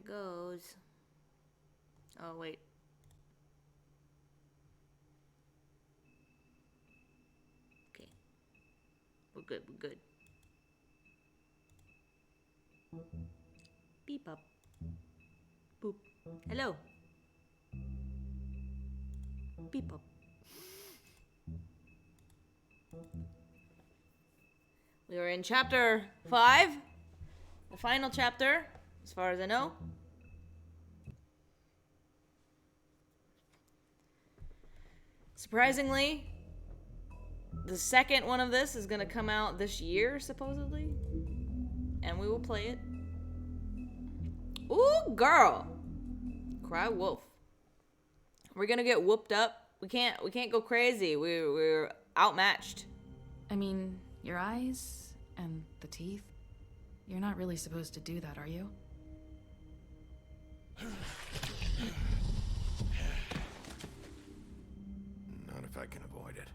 it goes. Oh, wait. Okay. We're good, we're good. Beep up. Boop. Hello. Beep up. We are in chapter 5. The final chapter, as far as I know. Surprisingly, the second one of this is going to come out this year, supposedly. And we will play it. Ooh, girl. Cry wolf. We're going to get whooped up. We can't go crazy. We're outmatched. I mean, your eyes and the teeth. You're not really supposed to do that, are you? Not if I can avoid it.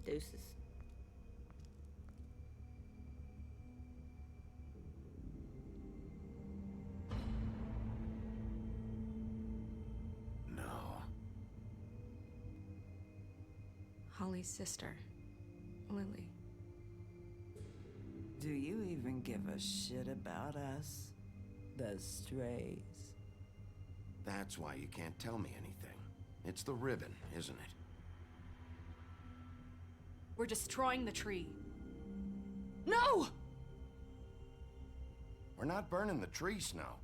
Deuces. No. Holly's sister, Lily. Do you even give a shit about us? The strays. That's why you can't tell me anything. It's the ribbon, isn't it? We're destroying the tree. No! We're not burning the tree, Snow.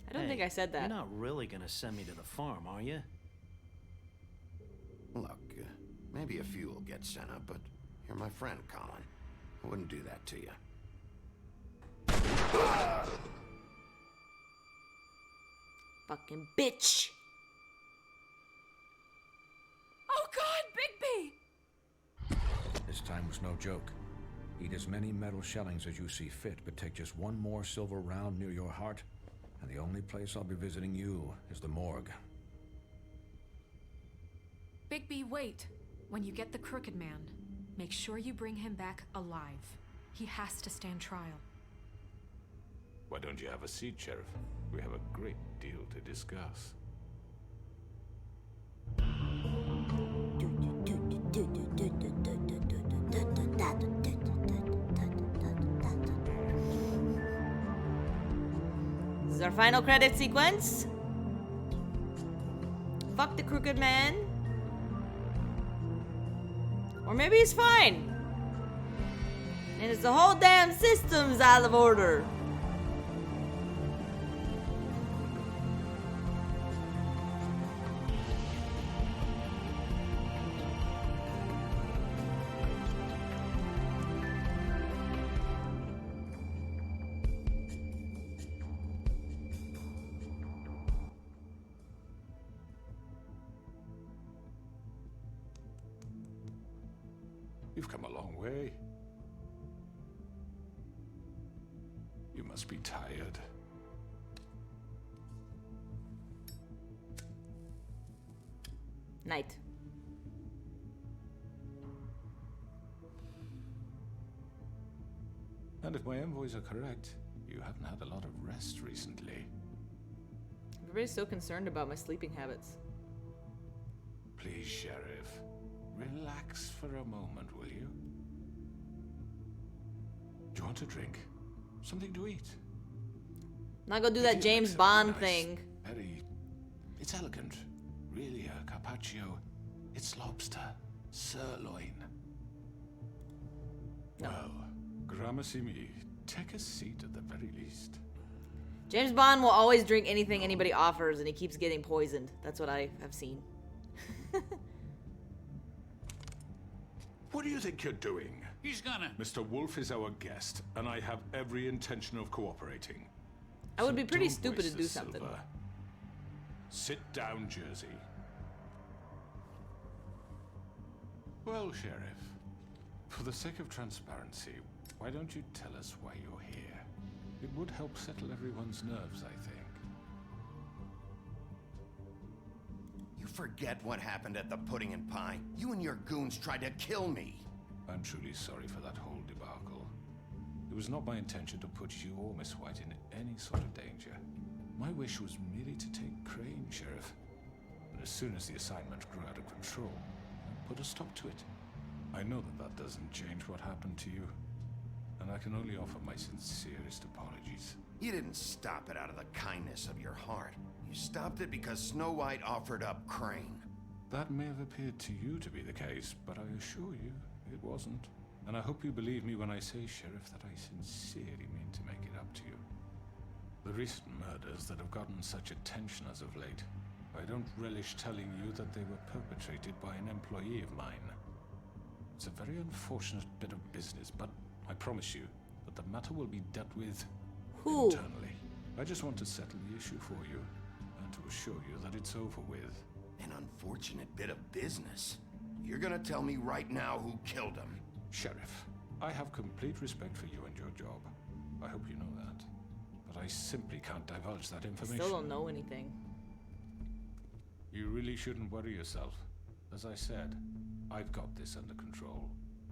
I don't think I said that. You're not really gonna send me to the farm, are you? Look, maybe a few will get sent up, but you're my friend, Colin. I wouldn't do that to you. Fucking bitch. Oh God, Bigby! This time was no joke. Eat as many metal shellings as you see fit, but take just one more silver round near your heart, and the only place I'll be visiting you is the morgue. Bigby, wait. When you get the Crooked Man, make sure you bring him back alive. He has to stand trial. Why don't you have a seat, Sheriff? We have a great deal to discuss. This is our final credit sequence. Fuck the Crooked Man. Or maybe he's fine. And it's the whole damn system's out of order. You've come a long way. You must be tired. Night. And if my envoys are correct, you haven't had a lot of rest recently. Everybody's so concerned about my sleeping habits. Please, Sheriff, relax for a moment, will you? Do you want a drink? Something to eat? Not gonna do Lydia that James makes a Bond nice, thing. It's elegant. Really a carpaccio. It's lobster. Sirloin. No. Well, gramercy me. Take a seat at the very least. James Bond will always drink anything anybody offers, and he keeps getting poisoned. That's what I have seen. What do you think you're doing? He's gonna. Mr. Wolf is our guest, and I have every intention of cooperating. I would So be pretty don't stupid to waste do the something. silver. Sit down, Jersey. Well, Sheriff, for the sake of transparency, why don't you tell us why you're here? It would help settle everyone's nerves, I think. You forget what happened at the Pudding and Pie. You and your goons tried to kill me. I'm truly sorry for that whole debacle. It was not my intention to put you or Miss White in any sort of danger. My wish was merely to take Crane, Sheriff. And as soon as the assignment grew out of control, I put a stop to it. I know that that doesn't change what happened to you, and I can only offer my sincerest apologies. You didn't stop it out of the kindness of your heart. You stopped it because Snow White offered up Crane. That may have appeared to you to be the case, but I assure you, it wasn't. And I hope you believe me when I say, Sheriff, that I sincerely mean to make it up to you. The recent murders that have gotten such attention as of late, I don't relish telling you that they were perpetrated by an employee of mine. It's a very unfortunate bit of business, but I promise you that the matter will be dealt with Who? internally. I just want to settle the issue for you, and to assure you that it's over with. An unfortunate bit of business. You're gonna tell me right now who killed him. Sheriff, I have complete respect for you and your job. I hope you know that. But I simply can't divulge that I information. still don't know anything. You really shouldn't worry yourself. As I said, I've got this under control.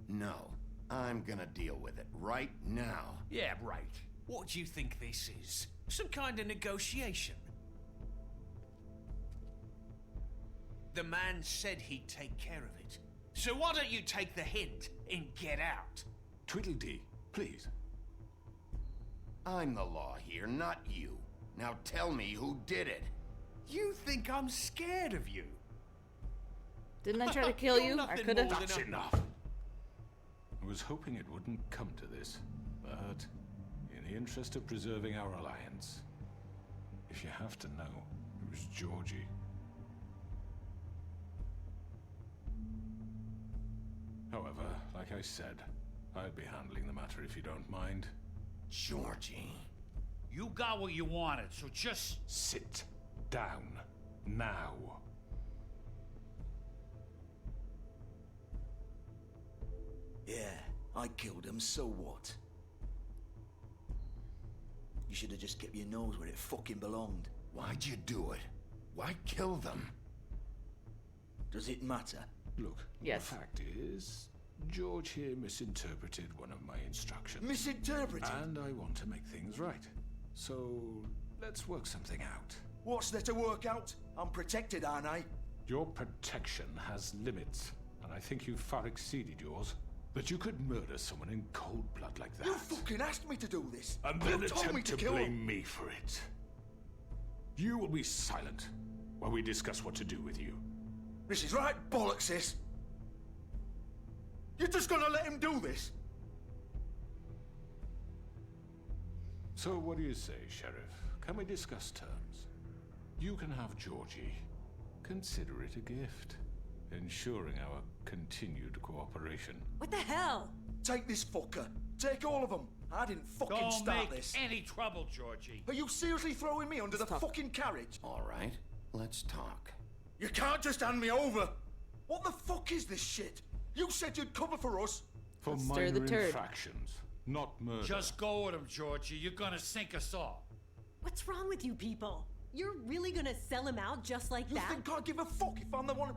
No, I'm gonna deal with it right now. Yeah, right. What do you think this is? Some kind of negotiation? The man said he'd take care of it. So why don't you take the hint and get out? Tweedledee, please. I'm the law here, not you. Now tell me who did it. You think I'm scared of you? Didn't I try to kill You're you? I nothing could more have. than That's a- enough. I was hoping it wouldn't come to this, but in the interest of preserving our alliance, if you have to know, it was Georgie. However, like I said, I'll be handling the matter if you don't mind. Georgie. You got what you wanted, so just... Sit down now. Yeah, I killed him, so what? You should have just kept your nose where it fucking belonged. Why'd you do it? Why kill them? Does it matter? Look, Yes. the fact is, George here misinterpreted one of my instructions. Misinterpreted? And I want to make things right. So, let's work something out. What's there to work out? I'm protected, aren't I? Your protection has limits, and I think you've far exceeded yours. That you could murder someone in cold blood like that. You fucking asked me to do this. And then you told me attempt to to kill blame him. me for it. You will be silent while we discuss what to do with you. This is right bollocks, this. You're just gonna let him do this? So what do you say, Sheriff? Can we discuss terms? You can have Georgie. Consider it a gift, ensuring our continued cooperation. What the hell? Take this fucker. Take all of them. I didn't fucking Don't start make this. any trouble, Georgie. Are you seriously throwing me under the Stop. fucking carriage? All right, let's talk. You can't just hand me over. What the fuck is this shit? You said you'd cover for us. For Let's stir the minor turd. infractions, not murder. Just go with him, Georgie. You're gonna sink us all. What's wrong with you people? You're really gonna sell him out just like You that? think I give a fuck if I'm the one?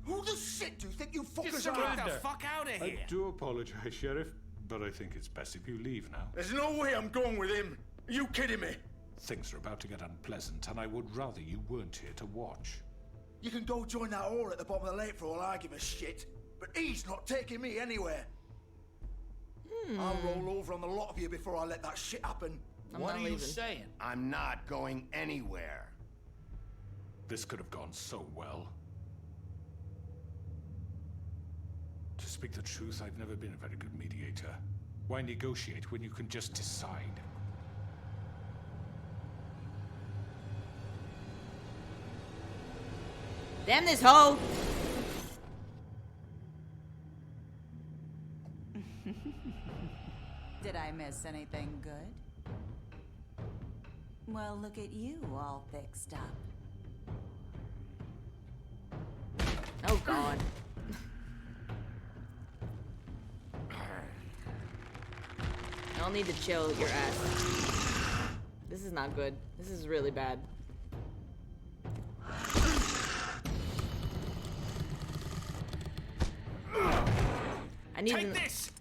Who the shit do you think you fuckers Just are? get the fuck out of I here. do apologize, Sheriff, but I think it's best if you leave now. There's no way I'm going with him. Are you kidding me? Things are about to get unpleasant, and I would rather you weren't here to watch. You can go join that whore at the bottom of the lake for all I give a shit. But he's not taking me anywhere. I'll roll over on the lot of you before I let that shit happen. I'm What not are you leaving. saying? I'm not going anywhere. This could have gone so well. To speak the truth, I've never been a very good mediator. Why negotiate when you can just decide? Damn this hoe! Did I miss anything good? Well, look at you all fixed up. Oh god. I'll need to chill your ass. This is not good. This is really bad. I need Take an- this!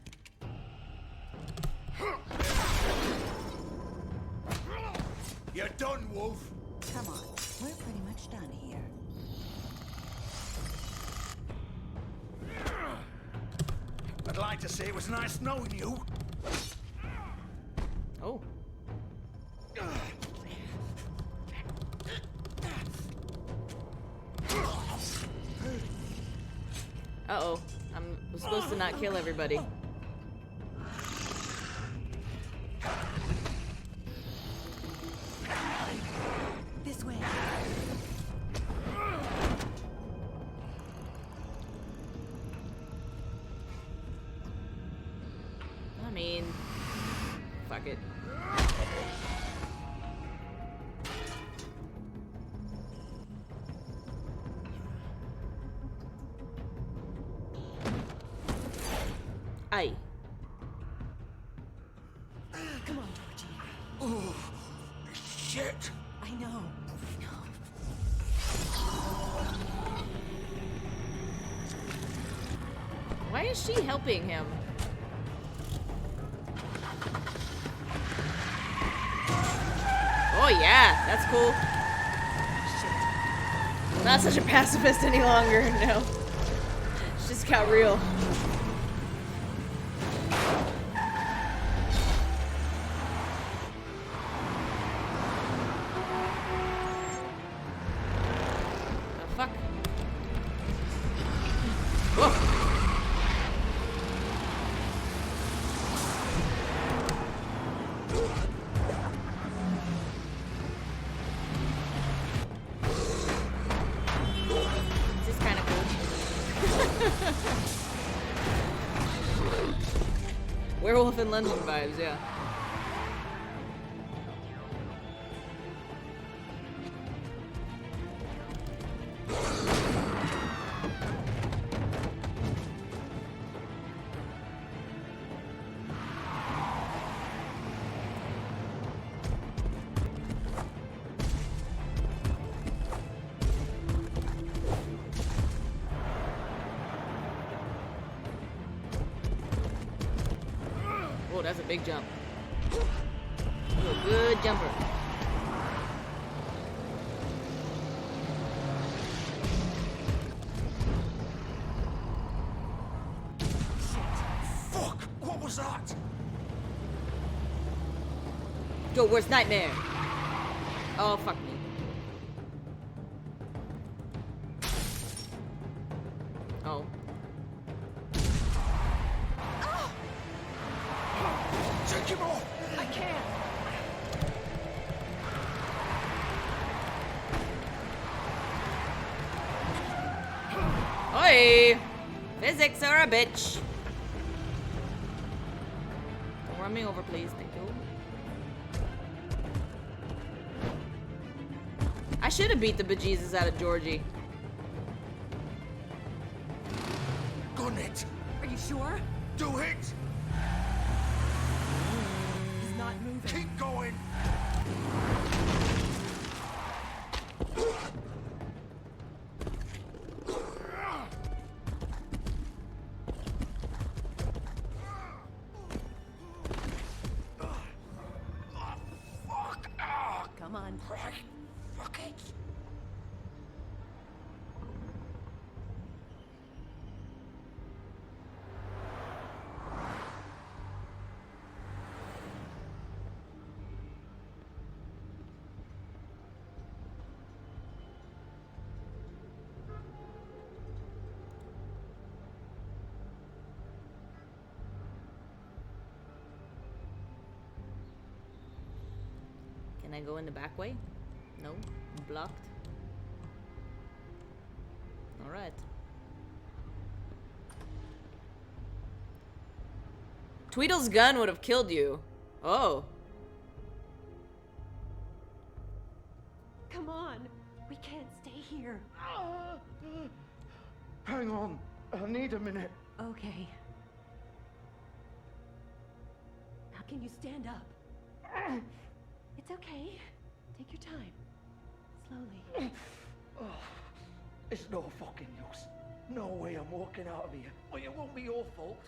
I'd like to say it was nice knowing you. Oh. Uh-oh. I'm supposed to not kill everybody. This way. I mean, fuck it. Aye. Come on, Georgie. Oh, shit. I know. Why is she helping him? Oh yeah, that's cool. Not such a pacifist any longer, no. She just got real. The fuck? Whoa. This is kind of cool. Werewolf in London vibes, yeah. Oh, that's a big jump. You're a good jumper. Fuck! What was that? Your worst nightmare. Oh, fuck me. Oh. Take him off! I can't. Oi! Physics are a bitch. Don't run me over, please. Thank you. I should have beat the bejesus out of Georgie. Gun it! Are you sure? Do it! He's not moving. Keep going! Come on. Fuck it! Can I go in the back way? No? I'm blocked. Alright. Tweedle's gun would have killed you. Oh. Come on. We can't stay here. Hang on. I need a minute. Okay. Now can you stand up? It's okay. Take your time. Slowly. It's no fucking use. No way I'm walking out of here. Well, it won't be your fault.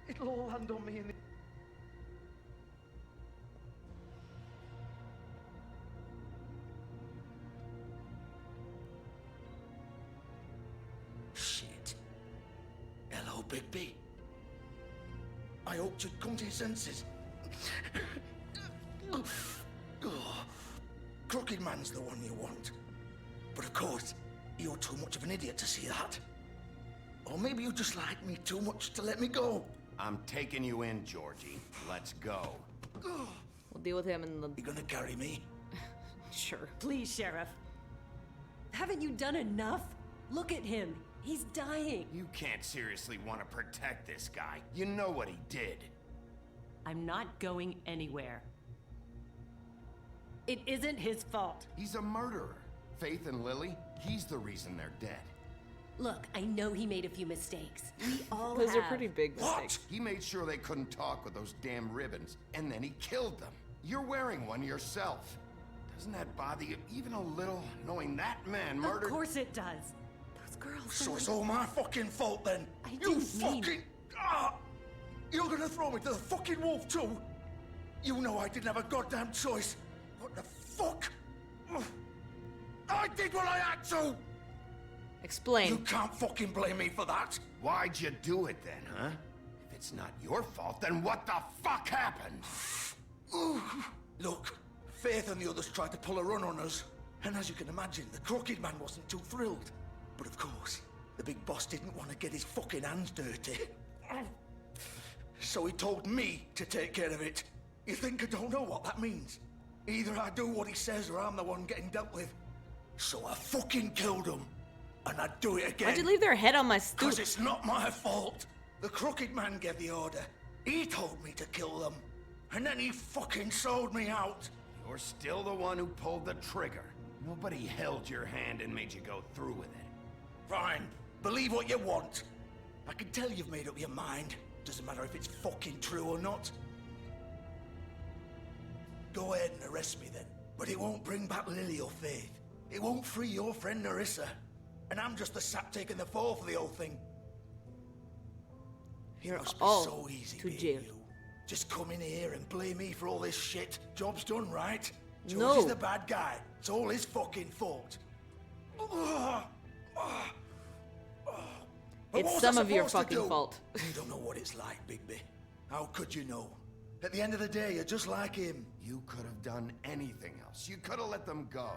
It'll all land on me in the... Shit. Bigby. I hoped you'd come to your senses. Crooked Man's the one you want. But of course, you're too much of an idiot to see that. Or maybe you just like me too much to let me go. I'm taking you in, Georgie. Let's go. We'll deal with him in the... You gonna carry me? Sure. Please, Sheriff. Haven't you done enough? Look at him. He's dying. You can't seriously want to protect this guy. You know what he did. I'm not going anywhere. It isn't his fault. He's a murderer. Faith and Lily, he's the reason they're dead. Look, I know he made a few mistakes. We all Those have. are pretty big mistakes. He made sure they couldn't talk with those damn ribbons, and then he killed them. You're wearing one yourself. Doesn't that bother you even a little, knowing that man murdered... Of course it does. Those girls... So it's all my fucking fault then? I You didn't mean- fucking... You're gonna throw me to the fucking wolf too? You know I didn't have a goddamn choice. What the fuck? I did what I had to! Explain. You can't fucking blame me for that. Why'd you do it then, huh? If it's not your fault, then what the fuck happened? Look, Faith and the others tried to pull a run on us. And as you can imagine, the Crooked Man wasn't too thrilled. But of course, the big boss didn't want to get his fucking hands dirty. So he told me to take care of it. You think I don't know what that means? Either I do what he says or I'm the one getting dealt with. So I fucking killed him. And I'd do it again. Why'd you leave their head on my stoop? Because it's not my fault. The Crooked Man gave the order. He told me to kill them. And then he fucking sold me out. You're still the one who pulled the trigger. Nobody held your hand and made you go through with it. Fine. Believe what you want. I can tell you've made up your mind. Doesn't matter if it's fucking true or not. Go ahead and arrest me then. But it won't bring back Lily or Faith. It won't free your friend Nerissa. And I'm just the sap taking the fall for the whole thing. You're It must be all so easy to being jail. you. Just come in here and blame me for all this shit. Job's done, right? George No. is the bad guy. It's all his fucking fault. But It's what was some I of your supposed to fucking do? fault. You don't know what it's like, Bigby. How could you know? At the end of the day, you're just like him. You could have done anything else. You could have let them go.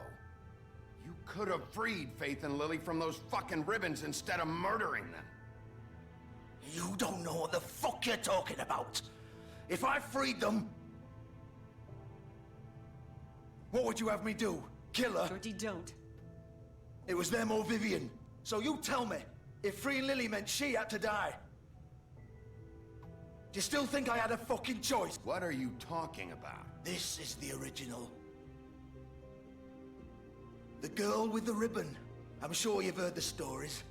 You could have freed Faith and Lily from those fucking ribbons instead of murdering them. You don't know what the fuck you're talking about. If I freed them, what would you have me do? Kill her? Georgie, don't. It was them or Vivian. So you tell me, if freeing Lily meant she had to die, do you still think I had a fucking choice? What are you talking about? This is the original. The girl with the ribbon. I'm sure you've heard the stories.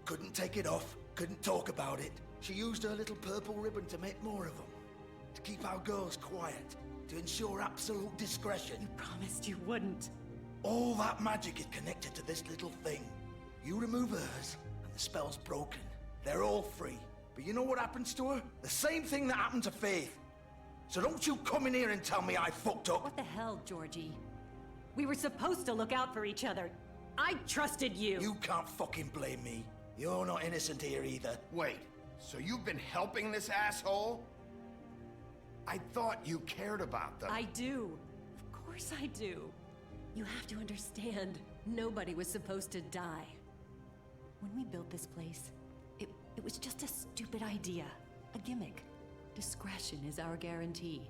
Couldn't take it off, couldn't talk about it. She used her little purple ribbon to make more of them. To keep our girls quiet. To ensure absolute discretion. You promised you wouldn't. All that magic is connected to this little thing. You remove hers, and the spell's broken. They're all free. But you know what happens to her? The same thing that happened to Faith. So don't you come in here and tell me I fucked up. What the hell, Georgie? We were supposed to look out for each other. I trusted you. You can't fucking blame me. You're not innocent here either. Wait, so you've been helping this asshole? I thought you cared about them. I do. Of course I do. You have to understand, nobody was supposed to die. When we built this place, it was just a stupid idea. A gimmick. Discretion is our guarantee.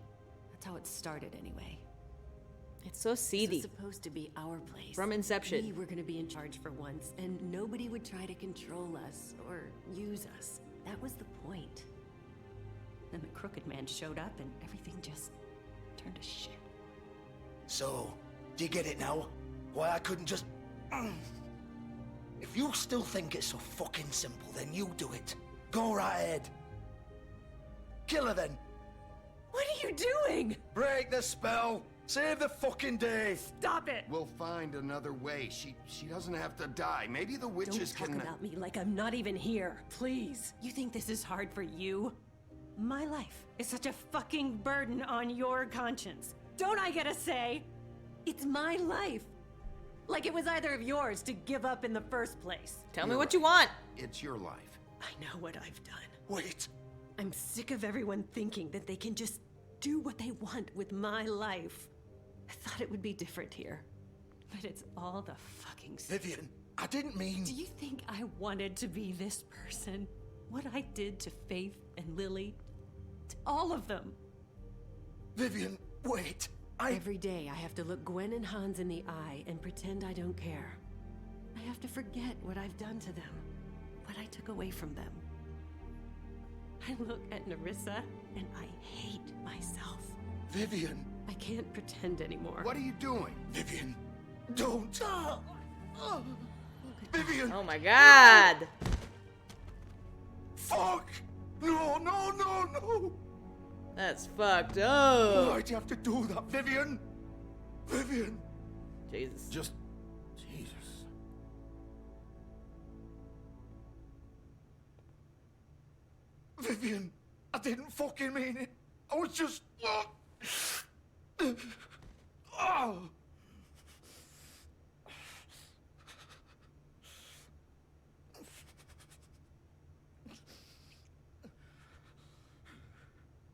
That's how it started anyway. It's so seedy. This was supposed to be our place. From inception. We were gonna be in charge for once, and nobody would try to control us or use us. That was the point. Then the Crooked Man showed up and everything just turned to shit. So, do you get it now? Why I couldn't just... If you still think it's so fucking simple, then you do it. Go right ahead. Kill her then. What are you doing? Break the spell. Save the fucking day. Stop it! We'll find another way. She doesn't have to die. Maybe the witches Don't can... talk about me like I'm not even here, please. You think this is hard for you? My life is such a fucking burden on your conscience. Don't I get a say? It's my life. Like it was either of yours to give up in the first place. Tell me what you want. It's your life. I know what I've done. Wait. I'm sick of everyone thinking that they can just do what they want with my life. I thought it would be different here. But it's all the fucking stuff. Vivian, I didn't mean... Do you think I wanted to be this person? What I did to Faith and Lily? To all of them. Vivian, wait. Every day I have to look Gwen and Hans in the eye and pretend I don't care. I have to forget what I've done to them. What I took away from them. I look at Nerissa and I hate myself. Vivian. I can't pretend anymore. What are you doing? Vivian, don't. Vivian. Oh my god. Fuck. No, no, no, no. That's fucked up. Why'd you have to do that, Vivian? Vivian. Jesus. Just... Jesus. Vivian, I didn't fucking mean it. I was just... Oh.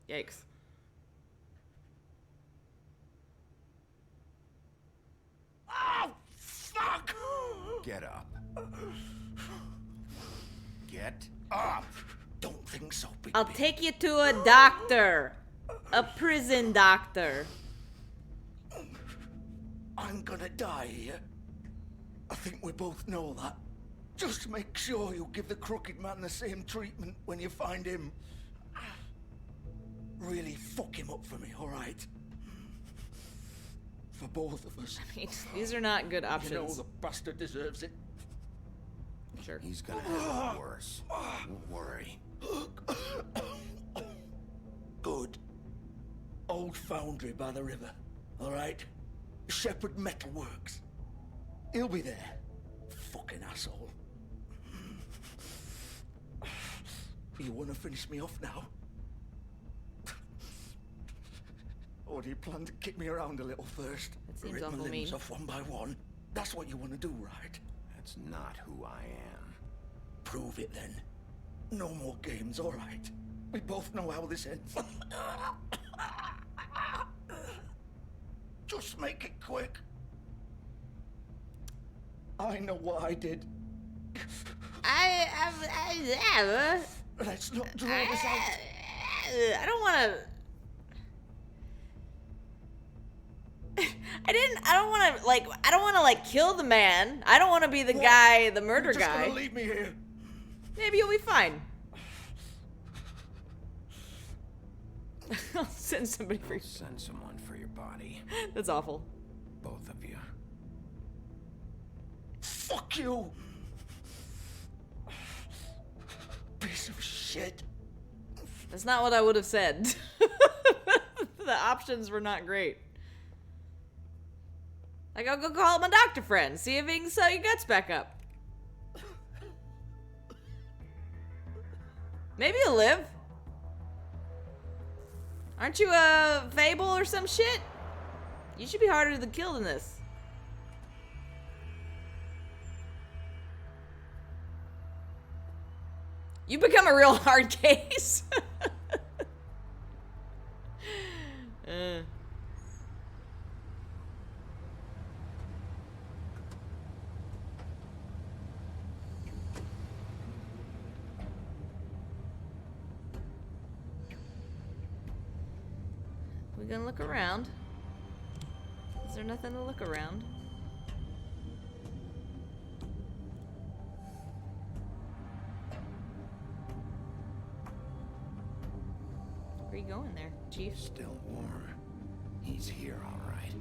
Yikes. Oh, fuck! Get up. Get up! Don't think so, Big I'll take you to a doctor. A prison doctor. I'm gonna die here. I think we both know that. Just make sure you give the crooked man the same treatment when you find him. Really fuck him up for me, alright? For both of us. I mean, these are not good options. You know the bastard deserves it. Sure. He's gonna have it worse. Don't worry. Good. Old foundry by the river, alright? Shepherd Metalworks. He'll be there. Fucking asshole. You wanna finish me off now? Or do you plan to kick me around a little first? That seems Rip my awful limbs mean. off one by one? That's what you wanna do, right? That's not who I am. Prove it then. No more games, alright? We both know how this ends. Just make it quick. I know what I did. Let's not draw this out. I don't want to. I don't want to like kill the man. I don't want to be the guy, the murder You're just guy. gonna leave me here. Maybe you'll be fine. I'll send somebody for you. Send someone for your body. That's awful. Both of you. Fuck you! Piece of shit. That's not what I would have said. The options were not great. Like, I'll go call my doctor friend, see if he can sew your guts back up. Maybe you'll live. Aren't you a Fable or some shit? You should be harder to kill than this. You become a real hard case. We're gonna look around. Is there nothing to look around? Where are you going there, Chief? Still warm. He's here, all right.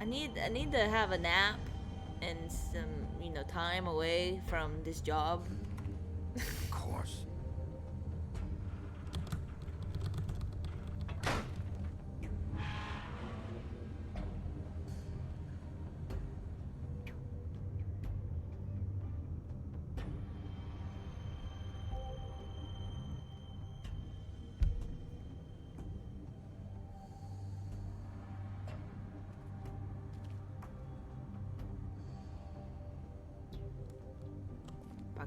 I need to have a nap and some, time away from this job. Of course.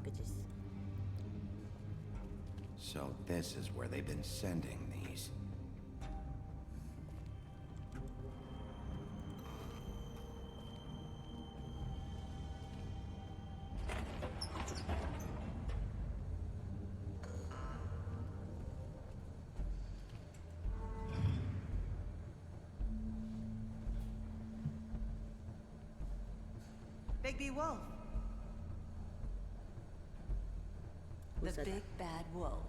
packages. So this is where they've been sending these. Bigby Wolf. Who's The that? big bad wolf.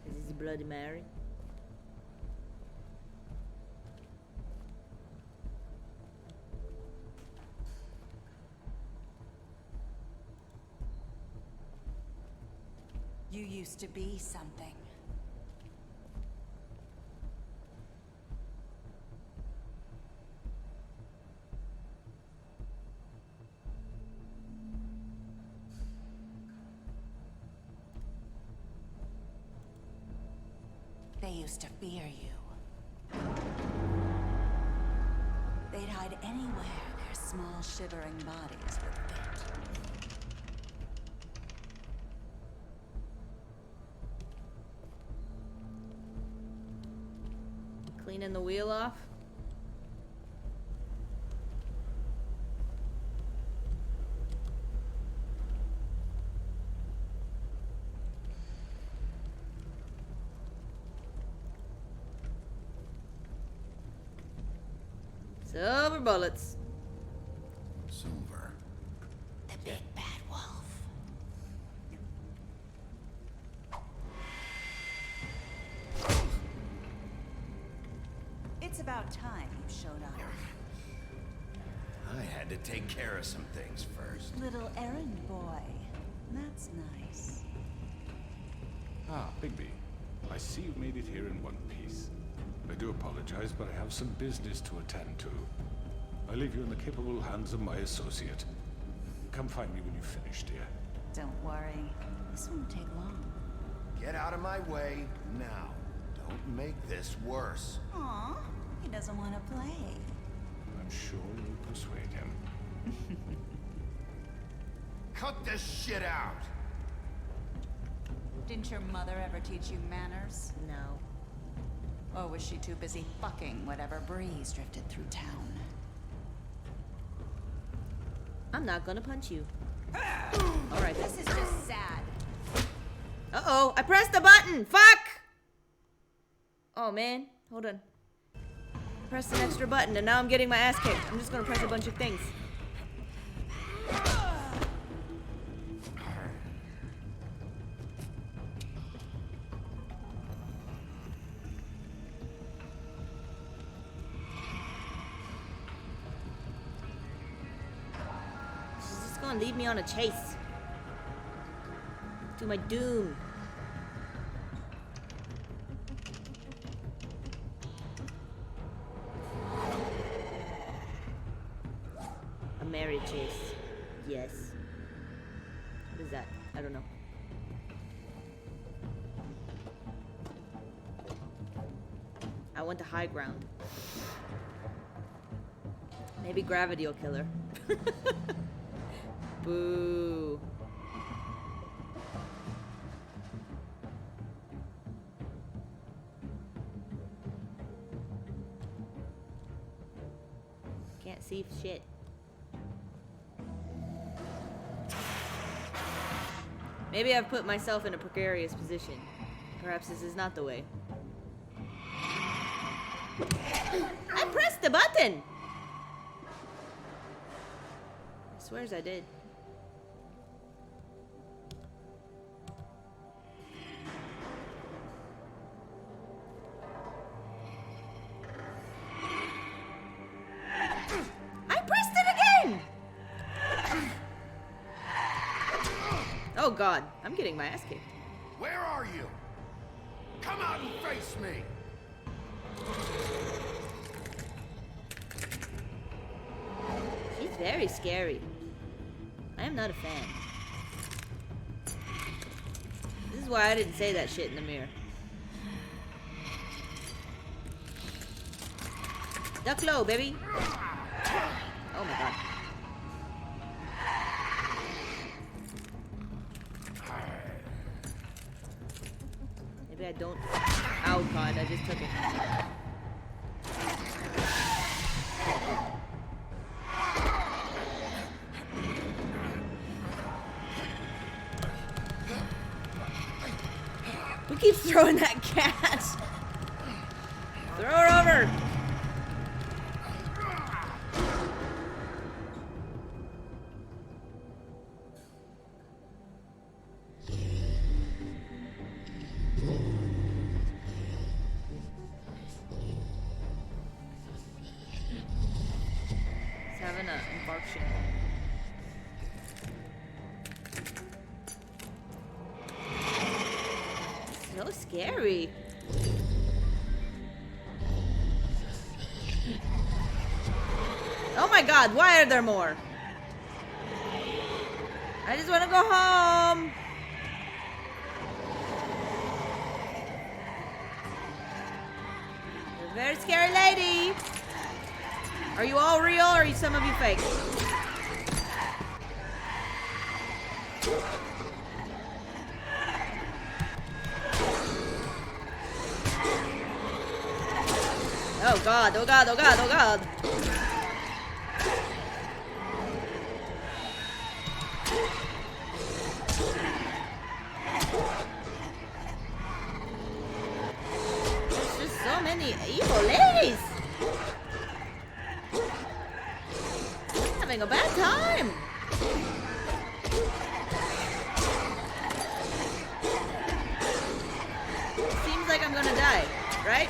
Is this Bloody Mary? You used to be something. They used to fear you. They'd hide anywhere their small, shivering bodies would fit. Cleaning the wheel off. Silver bullets. Silver. The big bad wolf. It's about time you showed up. I had to take care of some things first. Little errand boy. That's nice. Ah, Bigby. I see you've made it here in one piece. I do apologize, but I have some business to attend to. I leave you in the capable hands of my associate. Come find me when you've finished, dear. Don't worry. This won't take long. Get out of my way now. Don't make this worse. Aw, he doesn't want to play. I'm sure you'll persuade him. Cut this shit out! Didn't your mother ever teach you manners? No. Or was she too busy fucking whatever breeze drifted through town? I'm not gonna punch you. Alright. This is just sad. Uh-oh, I pressed the button! Fuck! Oh, man. Hold on. Press an extra button, and now I'm getting my ass kicked. I'm just gonna press a bunch of things. She's just gonna leave me on a chase. To my doom. A married chase. Yes. What is that? I don't know. I want the high ground. Maybe gravity will kill her. Boo. Can't see shit. Maybe I've put myself in a precarious position. Perhaps this is not the way. I pressed the button! I swears I did. I pressed it again! Oh god, I'm getting my ass kicked. Where are you? Come out and face me! She's very scary. I am not a fan. This is why I didn't say that shit in the mirror. Duck low, baby. Oh my god. Hopefully I don't. Oh god, I just took it. Who keeps throwing that cat? Throw her over! He's having an infarction. So scary. Oh my god, why are there more? I just want to go home. You're a very scary lady. Are you all real or are some of you fake? Oh god, oh god, oh god, oh god. There's just so many evil ladies. I'm having a bad time. Seems like I'm gonna die, right?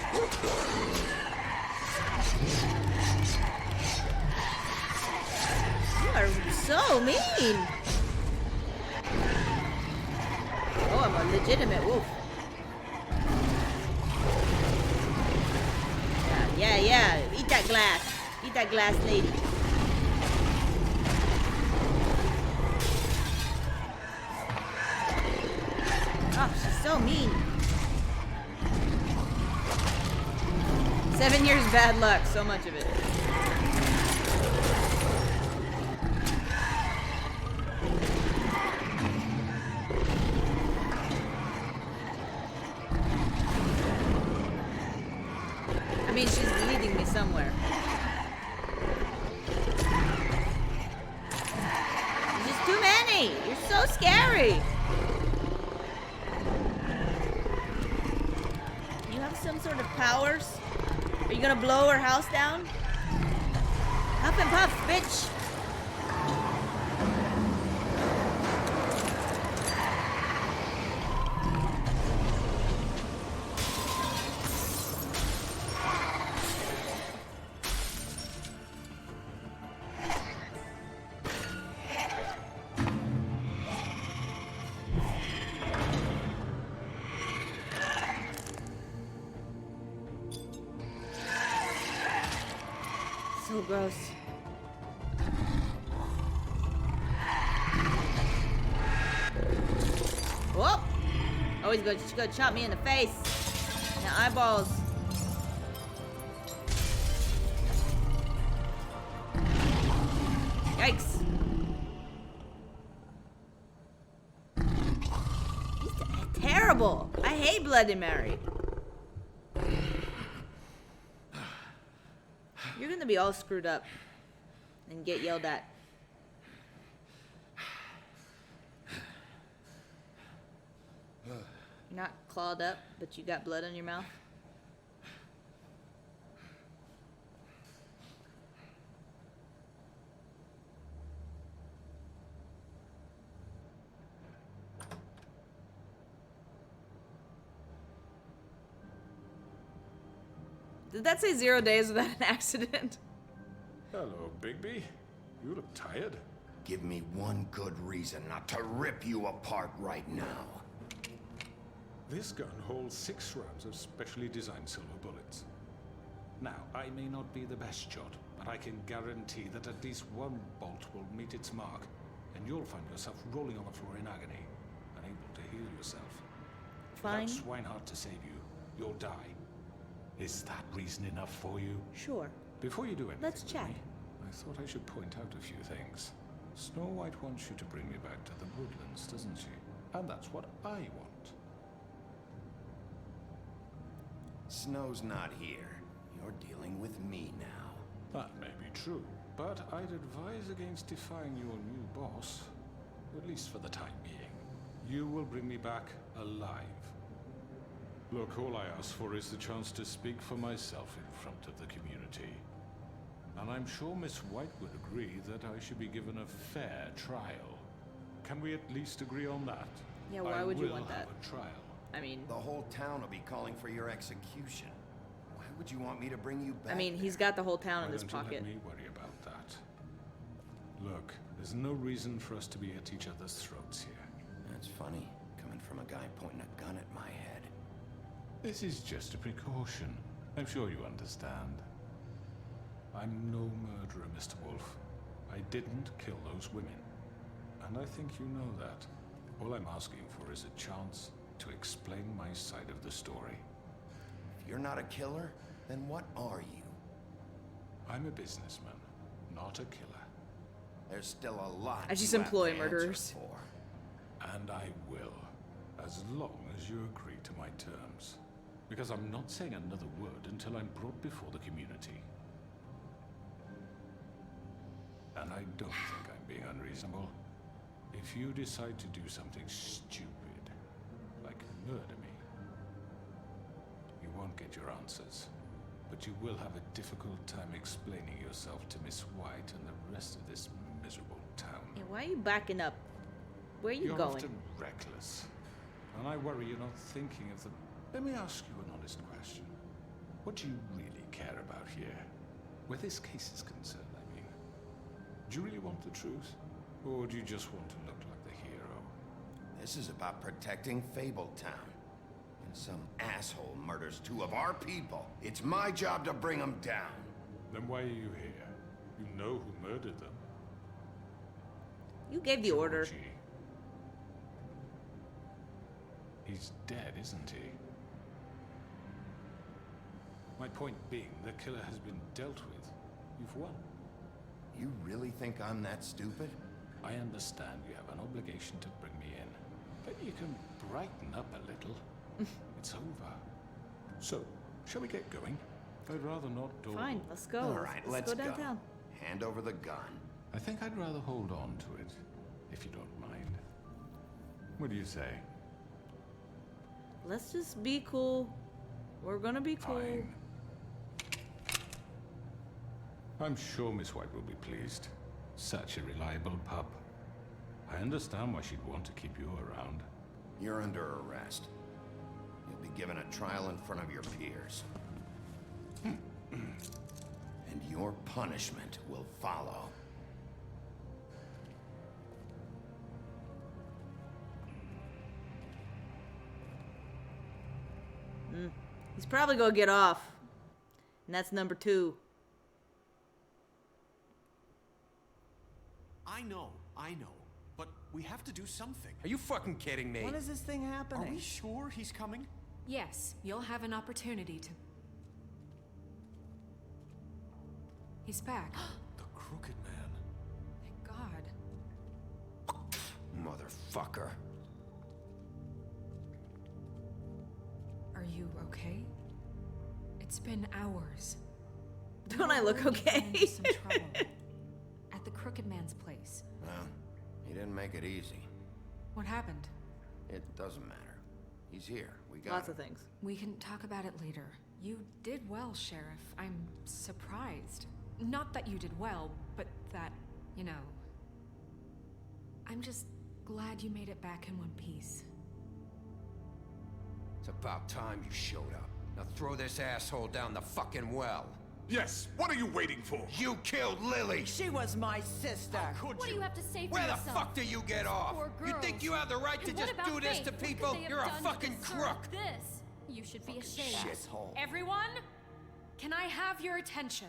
You are so mean. Oh, I'm a legitimate wolf. Yeah, yeah. Eat that glass. Eat that glass, lady. Oh, she's so mean. 7 years bad luck. So much of it. I mean, she's leading me somewhere. There's just too many. You're so scary. You have some sort of powers? Are you gonna blow her house down? Huff and puff, bitch. So gross. Whoop! Oh, he's gonna chop me in the face. And the eyeballs. Yikes. He's terrible. I hate Bloody Mary. You're gonna be all screwed up and get yelled at. You're not clawed up, but you got blood on your mouth. Did that say 0 days without an accident? Hello, Bigby. You look tired. Give me one good reason not to rip you apart right now. This gun holds 6 rounds of specially designed silver bullets. Now, I may not be the best shot, but I can guarantee that at least one bolt will meet its mark, and you'll find yourself rolling on the floor in agony, unable to heal yourself. Fine. Without Swinehart to save you, you'll die. Is that reason enough for you? Sure. Before you do anything, Let's chat. I thought I should point out a few things. Snow White wants you to bring me back to the woodlands, doesn't she? And that's what I want. Snow's not here. You're dealing with me now. That may be true, but I'd advise against defying your new boss, at least for the time being. You will bring me back alive. Look, all I ask for is the chance to speak for myself in front of the community. And I'm sure Miss White would agree that I should be given a fair trial. Can we at least agree on that? Yeah, why would you want I that? will have a trial. I mean, The whole town will be calling for your execution. Why would you want me to bring you back? I mean, he's got the whole town in Why his don't you pocket. let me worry about that? Look, there's no reason for us to be at each other's throats here. That's funny, coming from a guy pointing a gun at my head. This is just a precaution. I'm sure you understand. I'm no murderer, Mr. Wolf. I didn't kill those women. And I think you know that. All I'm asking for is a chance to explain my side of the story. If you're not a killer, then what are you? I'm a businessman, not a killer. There's still a lot I just you have employ to answer murderers. for. And I will, as long as you agree to my terms. Because I'm not saying another word until I'm brought before the community. And I don't think I'm being unreasonable. If you decide to do something stupid, like murder me, you won't get your answers. But you will have a difficult time explaining yourself to Miss White and the rest of this miserable town. Yeah, why are you backing up? Where are you You're going? often reckless. And I worry you're not thinking of the... Let me ask you an honest question. What do you really care about here? Where this case is concerned, I mean. Do you really want the truth? Or do you just want to look like the hero? This is about protecting Fabletown. And some asshole murders two of our people. It's my job to bring them down. Then why are you here? You know who murdered them. You gave the order. Georgie. He's dead, isn't he? My point being, the killer has been dealt with. You've won. You really think I'm that stupid? I understand you have an obligation to bring me in, but you can brighten up a little. It's over. So, shall we get going? I'd rather not dawdle. Fine, let's go. All right, let's go downtown. Hand over the gun. I think I'd rather hold on to it, if you don't mind. What do you say? Let's just be cool. We're gonna be cool. Fine. I'm sure Miss White will be pleased. Such a reliable pup. I understand why she'd want to keep you around. You're under arrest. You'll be given a trial in front of your peers. And your punishment will follow. He's probably gonna get off. And that's number 2. I know. But we have to do something. Are you fucking kidding me? When is this thing Are happening? we sure he's coming? Yes, you'll have an opportunity to... He's back. The Crooked Man. Thank God. Motherfucker. Are you okay? It's been hours. Don't I look okay? Into some trouble. At the Crooked Man's place. Well, he didn't make it easy. What happened? It doesn't matter. He's here. We got Lots him. of things. We can talk about it later. You did well, Sheriff. I'm surprised. Not that you did well, but that, you know... I'm just glad you made it back in one piece. It's about time you showed up. Now throw this asshole down the fucking well. Yes, what are you waiting for? You killed Lily! She was my sister. Could What do you have to say for Where the yourself? fuck do you get off? Poor You girls. think you have the right to And just what about do this Faith? to What could people? they have You're a done to fucking deserve crook. This. You should be ashamed. Shithole. Everyone, can I have your attention?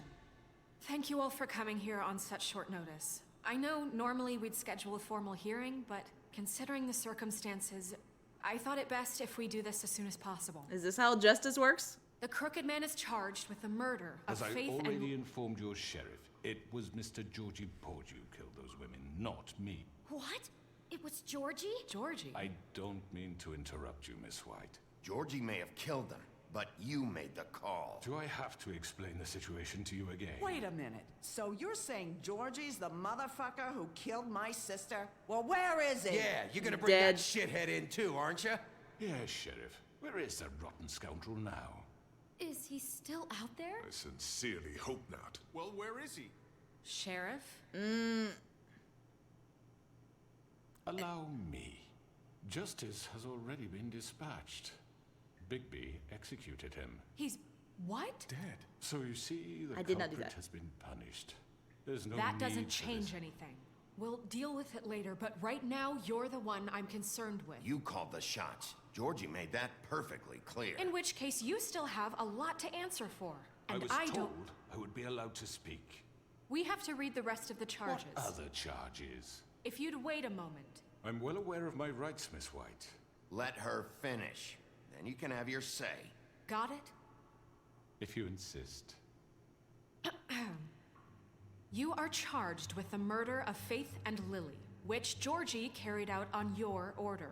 Thank you all for coming here on such short notice. I know normally we'd schedule a formal hearing, but considering the circumstances, I thought it best if we do this as soon as possible. Is this how justice works? The Crooked Man is charged with the murder of As I Faith already and... informed your sheriff, it was Mr. Georgie Porge who killed those women, not me. What? It was Georgie? Georgie? I don't mean to interrupt you, Miss White. Georgie may have killed them, but you made the call. Do I have to explain the situation to you again? Wait a minute. So you're saying Georgie's the motherfucker who killed my sister? Well, where is he? Yeah, you're gonna bring that shithead in too, aren't you? Yes, Sheriff. Where is that rotten scoundrel now? Is he still out there? I sincerely hope not. Well, where is he? Sheriff? Allow me. Justice has already been dispatched. Bigby executed him. He's... what? Dead. So you see, the I did not do culprit that. has been punished. There's no That need doesn't for change this. anything. We'll deal with it later, but right now, you're the one I'm concerned with. You called the shots. Georgie made that perfectly clear. In which case, you still have a lot to answer for. And I was I told don't... I would be allowed to speak. We have to read the rest of the charges. What other charges? If you'd wait a moment. I'm well aware of my rights, Miss White. Let her finish. Then you can have your say. Got it? If you insist. You are charged with the murder of Faith and Lily, which Georgie carried out on your order,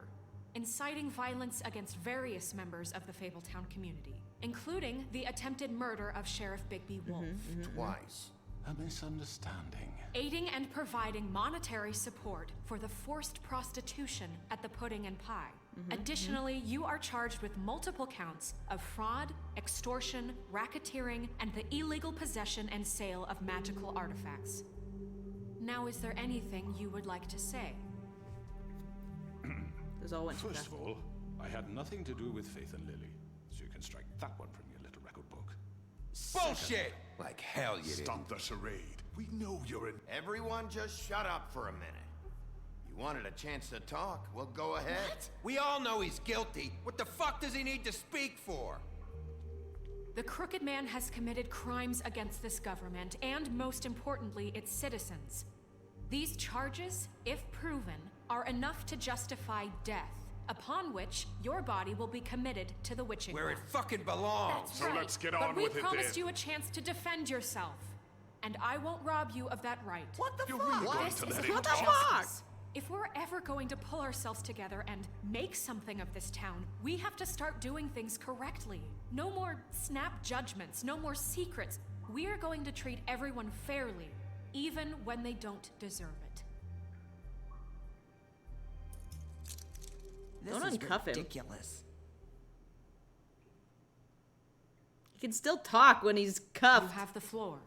inciting violence against various members of the Fabletown community, including the attempted murder of Sheriff Bigby Wolf. Twice. A misunderstanding. Aiding and providing monetary support for the forced prostitution at the Pudding and Pie. Additionally, you are charged with multiple counts of fraud, extortion, racketeering, and the illegal possession and sale of magical artifacts. Now, is there anything you would like to say? Those all went too First fast. of all, I had nothing to do with Faith and Lily, so you can strike that one from your little record book. Bullshit! Like hell you didn't. Stop the charade. We know you're an... Everyone just shut up for a minute. You wanted a chance to talk? Well, go ahead. We all know he's guilty. What the fuck does he need to speak for? The Crooked Man has committed crimes against this government and, most importantly, its citizens. These charges, if proven, are enough to justify death, upon which your body will be committed to the witching Where it well. fucking belongs. That's So right. let's get but on we with it promised then. you a chance to defend yourself, and I won't rob you of that right. What the You're fuck? really going This to is let about him talk? justice. If we're ever going to pull ourselves together and make something of this town, we have to start doing things correctly. No more snap judgments, no more secrets. We are going to treat everyone fairly, even when they don't deserve it. This Don't is uncuff him. ridiculous. He can still talk when he's You cuffed. have the floor.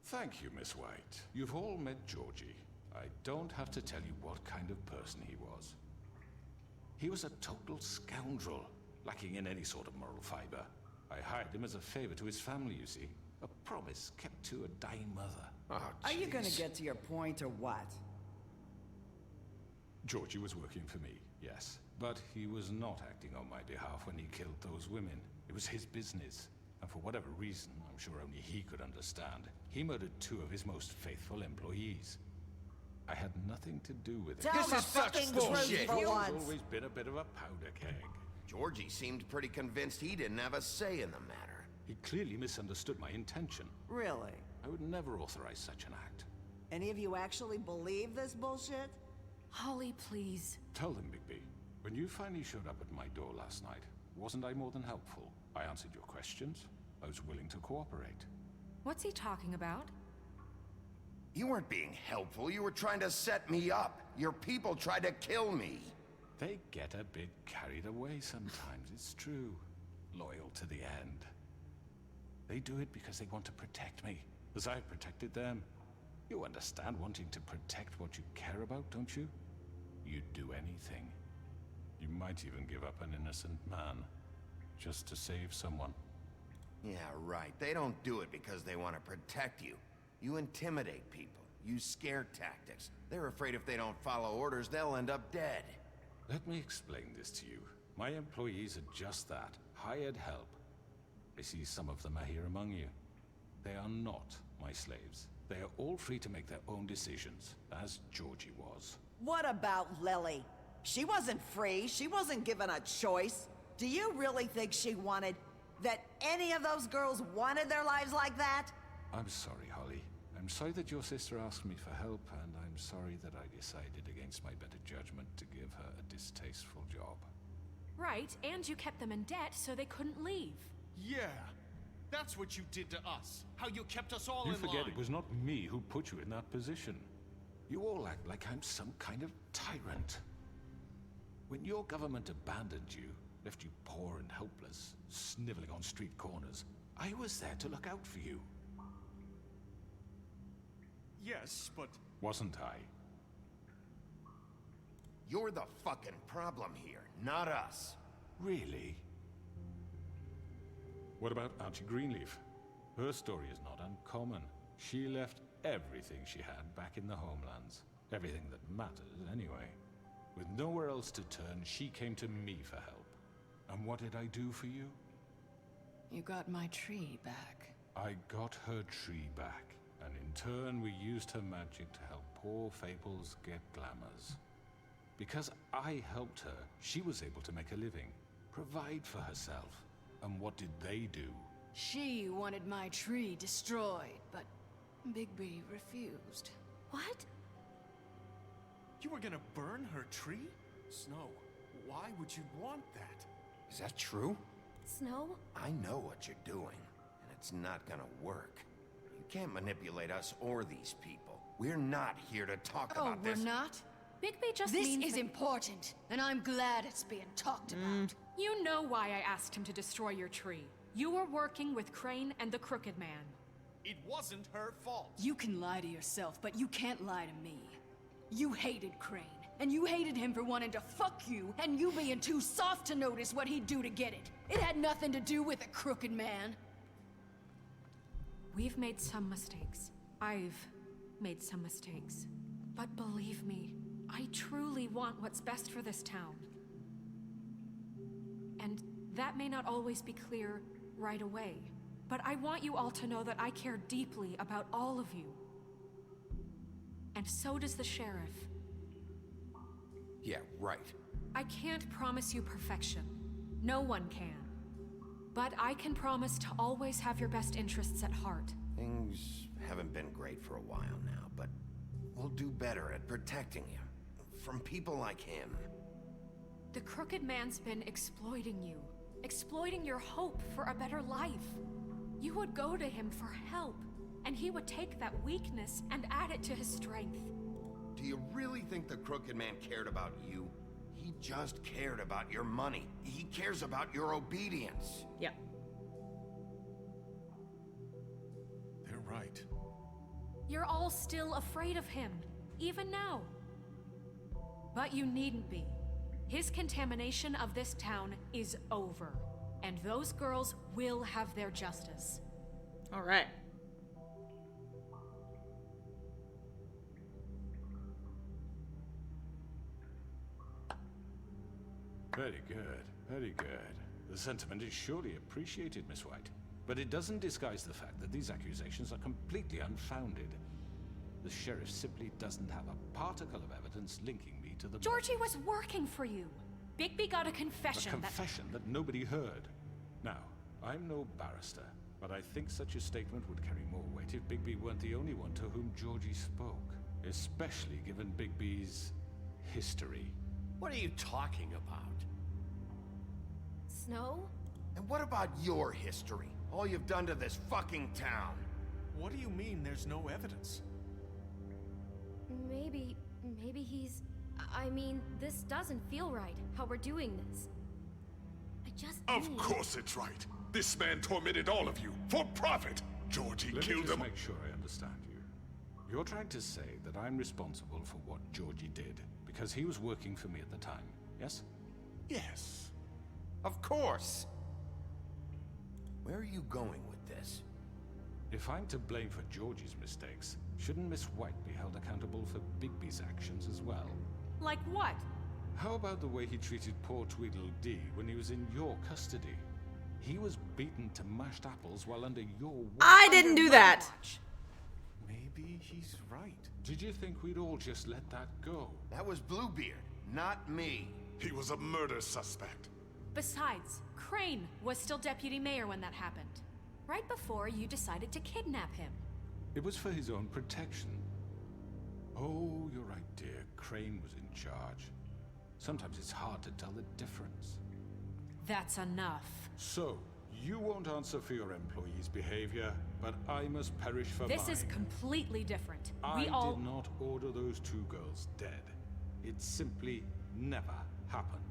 Thank you, Miss White. You've all met Georgie. I don't have to tell you what kind of person he was. He was a total scoundrel, lacking in any sort of moral fiber. I hired him as a favor to his family, you see. A promise kept to a dying mother. Oh, Are you gonna jeez. get to your point or what? Georgie was working for me, yes. But he was not acting on my behalf when he killed those women. It was his business. And for whatever reason, I'm sure only he could understand, he murdered 2 of his most faithful employees. I had nothing to do with it. Tell This the is such fucking bullshit. truth for He's once. always been a bit of a powder keg. Georgie seemed pretty convinced he didn't have a say in the matter. He clearly misunderstood my intention. Really? I would never authorize such an act. Any of you actually believe this bullshit? Holly, please. Tell them, Bigby, when you finally showed up at my door last night, wasn't I more than helpful? I answered your questions. I was willing to cooperate. What's he talking about? You weren't being helpful. You were trying to set me up. Your people tried to kill me. They get a bit carried away sometimes, it's true. Loyal to the end. They do it because they want to protect me, as I've protected them. You understand wanting to protect what you care about, don't you? You'd do anything. You might even give up an innocent man, just to save someone. Yeah, right. They don't do it because they want to protect you. You intimidate people, use scare tactics. They're afraid if they don't follow orders, they'll end up dead. Let me explain this to you. My employees are just that, hired help. I see some of them are here among you. They are not my slaves. They are all free to make their own decisions, as Georgie was. What about Lily? She wasn't free. She wasn't given a choice. Do you really think she wanted... that any of those girls wanted their lives like that? I'm sorry, Holly. I'm sorry that your sister asked me for help, and I'm sorry that I decided against my better judgment to give her a distasteful job. Right, and you kept them in debt so they couldn't leave. Yeah, that's what you did to us. How you kept us all You in forget line. it was not me who put you in that position. You all act like I'm some kind of tyrant. When your government abandoned you, left you poor and helpless, sniveling on street corners, I was there to look out for you. Yes, but... Wasn't I? You're the fucking problem here, not us. Really? What about Archie Greenleaf? Her story is not uncommon. She left everything she had back in the homelands. Everything that mattered, anyway. With nowhere else to turn, she came to me for help. And what did I do for you? You got my tree back. I got her tree back, and in turn we used her magic to help poor Fables get glamours. Because I helped her, she was able to make a living, provide for herself. And what did they do? She wanted my tree destroyed, but Bigby refused. What? You were gonna burn her tree? Snow, why would you want that? Is that true? Snow? I know what you're doing, and it's not gonna work. You can't manipulate us or these people. We're not here to talk Oh, about this. we're not? Bigby just This means is that- important, and I'm glad it's being talked about. You know why I asked him to destroy your tree. You were working with Crane and the Crooked Man. It wasn't her fault. You can lie to yourself, but you can't lie to me. You hated Crane, and you hated him for wanting to fuck you, and you being too soft to notice what he'd do to get it. It had nothing to do with the Crooked Man. We've made some mistakes. I've made some mistakes. But believe me, I truly want what's best for this town. And that may not always be clear right away, but I want you all to know that I care deeply about all of you. And so does the sheriff. Yeah, right. I can't promise you perfection. No one can. But I can promise to always have your best interests at heart. Things haven't been great for a while now, but we'll do better at protecting you. From people like him. The Crooked Man's been exploiting you. Exploiting your hope for a better life. You would go to him for help, and he would take that weakness and add it to his strength. Do you really think the Crooked Man cared about you? He just cared about your money. He cares about your obedience. Yep. They're right. You're all still afraid of him, even now. But you needn't be. His contamination of this town is over, and those girls will have their justice. All right. Very good, very good. The sentiment is surely appreciated, Miss White. But it doesn't disguise the fact that these accusations are completely unfounded. The sheriff simply doesn't have a particle of evidence linking me to the... Georgie was working for you. Bigby got a confession A confession that nobody heard. Now, I'm no barrister, but I think such a statement would carry more weight if Bigby weren't the only one to whom Georgie spoke. Especially given Bigby's history. What are you talking about? Snow? And what about your history? All you've done to this fucking town. What do you mean there's no evidence? Maybe he's... I mean, this doesn't feel right, how we're doing this. I just Of need... course it's right. This man tormented all of you for profit. Georgie Let me killed just him. make sure I understand you. You're trying to say that I'm responsible for what Georgie did because he was working for me at the time, yes? Yes. Of course. Where are you going with this? If I'm to blame for Georgie's mistakes, shouldn't Miss White be held accountable for Bigby's actions as well? Like what? How about the way he treated poor Tweedledee when he was in your custody? He was beaten to mashed apples while under your watch. I didn't do that. Maybe he's right. Did you think we'd all just let that go? That was Bluebeard, not me. He was a murder suspect. Besides, Crane was still deputy mayor when that happened. Right before you decided to kidnap him. It was for his own protection. Oh, you're right, dear. Crane was in charge. Sometimes it's hard to tell the difference. That's enough. So, you won't answer for your employees' behavior, but I must perish for This mine. is completely different. I We all... did not order those 2 girls dead. It simply never happened.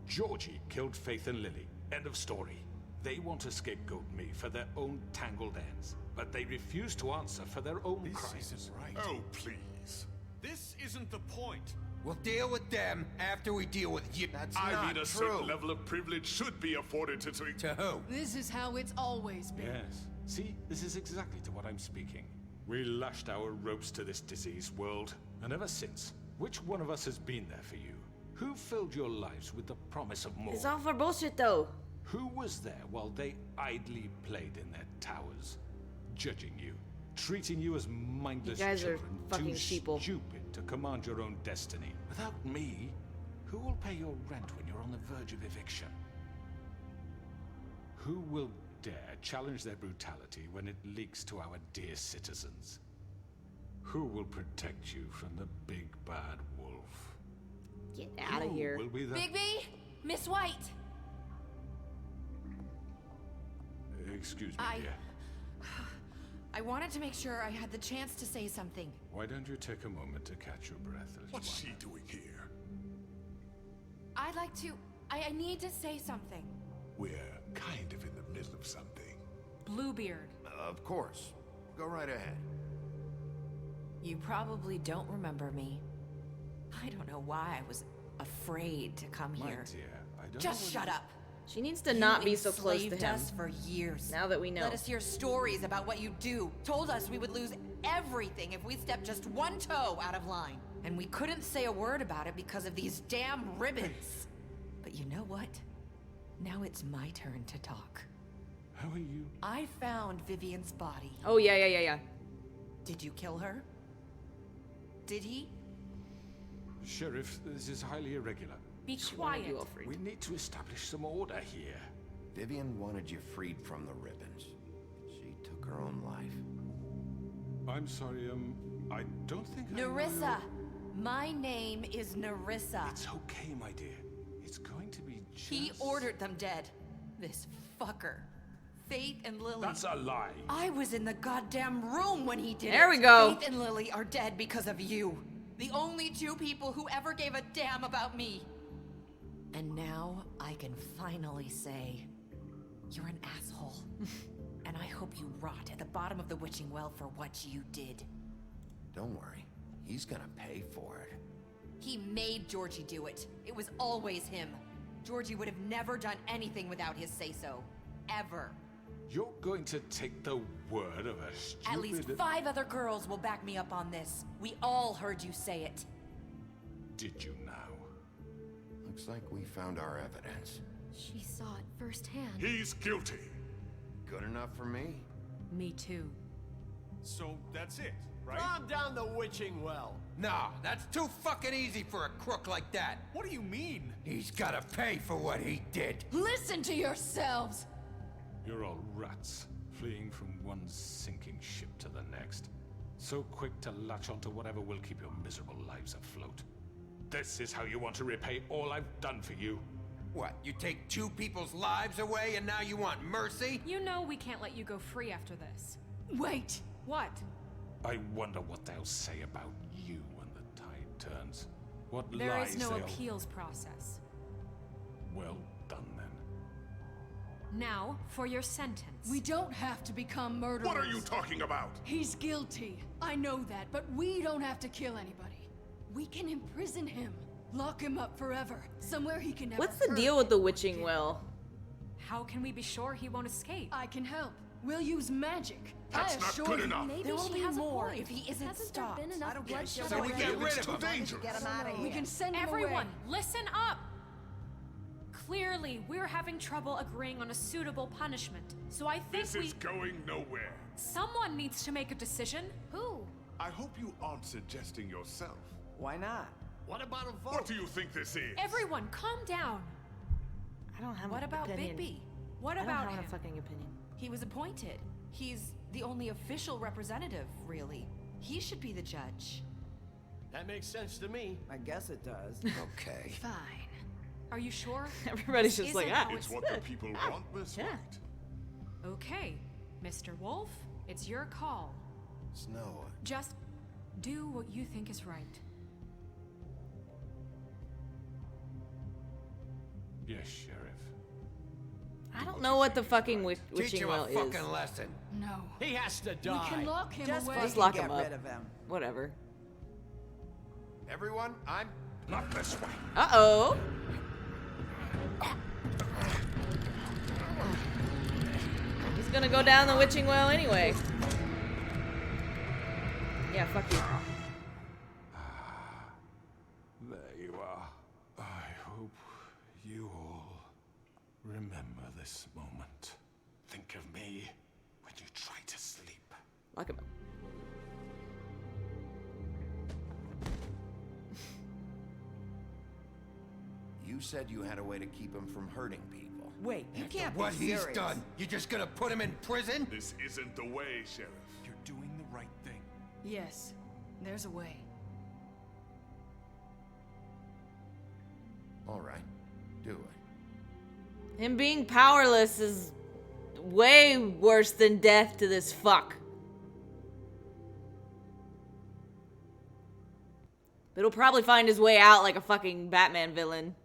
Georgie killed Faith and Lily. End of story. They want to scapegoat me for their own tangled ends, but they refuse to answer for their own crimes. Isn't right. Oh, please. This isn't the point. We'll deal with them after we deal with you. That's I not mean, a true. certain level of privilege should be afforded to... To who? This is how it's always been. Yes. See, this is exactly to what I'm speaking. We lashed our ropes to this diseased world, and ever since, which one of us has been there for you? Who filled your lives with the promise of more? It's all for bullshit, though. Who was there while they idly played in their towers, judging you, treating you as mindless You guys are children, fucking too sheeple. stupid to command your own destiny? Without me, who will pay your rent when you're on the verge of eviction? Who will dare challenge their brutality when it leaks to our dear citizens? Who will protect you from the big bad wolf? Get out of here. Will be the... Bigby! Miss White! Excuse me, I- dear. I wanted to make sure I had the chance to say something. Why don't you take a moment to catch your breath, little What's one? she doing here? I'd like to... I need to say something. We're kind of in the middle of something. Bluebeard. Of course. Go right ahead. You probably don't remember me. I don't know why I was afraid to come My here. dear, I don't Just know shut up. She needs to not be so close to enslaved him. us for years. Now that we know. Let us hear stories about what you do. Told us we would lose everything if we stepped just one toe out of line. And we couldn't say a word about it because of these damn ribbons. But you know what? Now it's my turn to talk. How are you? I found Vivian's body. Oh, yeah. Did you kill her? Did he? Sheriff, this is highly irregular. Be She wanted quiet. you all freed. We need to establish some order here. Vivian wanted you freed from the ribbons. She took her own life. I'm sorry, I don't think I Nerissa! know- My name is Nerissa. It's okay, my dear. It's going to be just... He ordered them dead. This fucker. Faith and Lily. That's a lie. I was in the goddamn room when he did it. There we go. Faith and Lily are dead because of you. The only 2 people who ever gave a damn about me. And now I can finally say, you're an asshole. And I hope you rot at the bottom of the witching well for what you did. Don't worry. He's gonna pay for it. He made Georgie do it. It was always him. Georgie would have never done anything without his say-so. Ever. You're going to take the word of a stupid... At least 5 other girls will back me up on this. We all heard you say it. Did you now? Looks like we found our evidence. She saw it firsthand. He's guilty. Good enough for me? Me too. So that's it, right? Calm down the witching well. Nah, that's too fucking easy for a crook like that. What do you mean? He's gotta pay for what he did. Listen to yourselves! You're all rats, fleeing from one sinking ship to the next. So quick to latch onto whatever will keep your miserable lives afloat. This is how you want to repay all I've done for you? What, you take 2 people's lives away and now you want mercy? You know we can't let you go free after this. Wait! What? I wonder what they'll say about you when the tide turns. What There lies is no they'll... appeals process. Well done, then. Now, for your sentence. We don't have to become murderers. What are you talking about? He's guilty. I know that, but we don't have to kill anybody. We can imprison him. Lock him up forever. Somewhere he can never What's the hurt deal with the anyone witching again. well? How can we be sure he won't escape? I can help. We'll use magic. That's I not assure good you. enough. There will she be has a more point. if he isn't Hasn't stopped. there been enough I don't get bloodshed So we already? get rid It's of too him. dangerous. Get him out of here. We can send him Everyone, away. listen up! Clearly, we're having trouble agreeing on a suitable punishment. So I think This is going nowhere. someone needs to make a decision. Who? I hope you aren't suggesting yourself. Why not? What about a vote? What do you think this is? Everyone, calm down. I don't have What an about opinion. Bigby? What I don't about have him? a fucking opinion. He was appointed. He's the only official representative, really. He should be the judge. That makes sense to me. I guess it does. Okay. Fine. Are you sure? Everybody's This just like, isn't ah. how It's what the people want, Miss Yeah. White. Okay, Mr. Wolf, it's your call. Snow, Just do what you think is right. Yes, Sheriff. I don't know what the fucking Teach witching him well a is. fucking lesson. No. He has to We die. can lock him Just away. Just fucking lock get him up. rid of him. Whatever. everyone, I'm Not this way. Uh-oh. He's gonna go down the witching well anyway. Yeah, fuck you. There you are. I hope you all remember this moment. Think of me when you try to sleep. Lock him up. You said you had a way to keep him from hurting people. Wait, you can't What be he's serious. done, you just gonna put him in prison? This isn't the way, Sheriff. You're doing the right thing. Yes, there's a way. All right, do it. Him being powerless is way worse than death to this fuck. But he'll probably find his way out like a fucking Batman villain.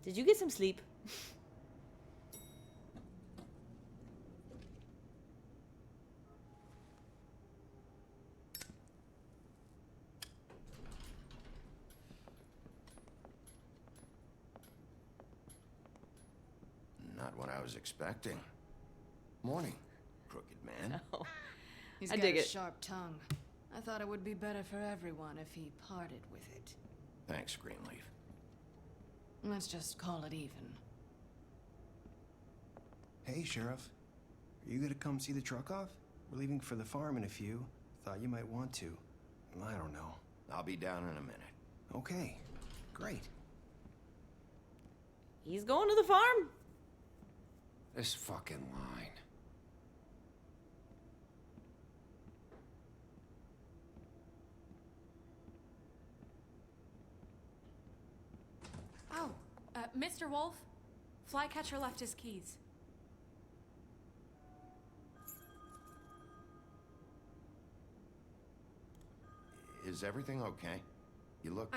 Did you get some sleep? Not what I was expecting. Morning, crooked man. Oh. He's I got dig a it. sharp tongue. I thought it would be better for everyone if he parted with it. Thanks, Greenleaf. Let's just call it even. Hey, Sheriff. Are you gonna come see the truck off? We're leaving for the farm in a few. Thought you might want to. I don't know. I'll be down in a minute. Okay, great. He's going to the farm. This fucking line. Oh, Mr. Wolf, Flycatcher left his keys. Is everything okay? You look...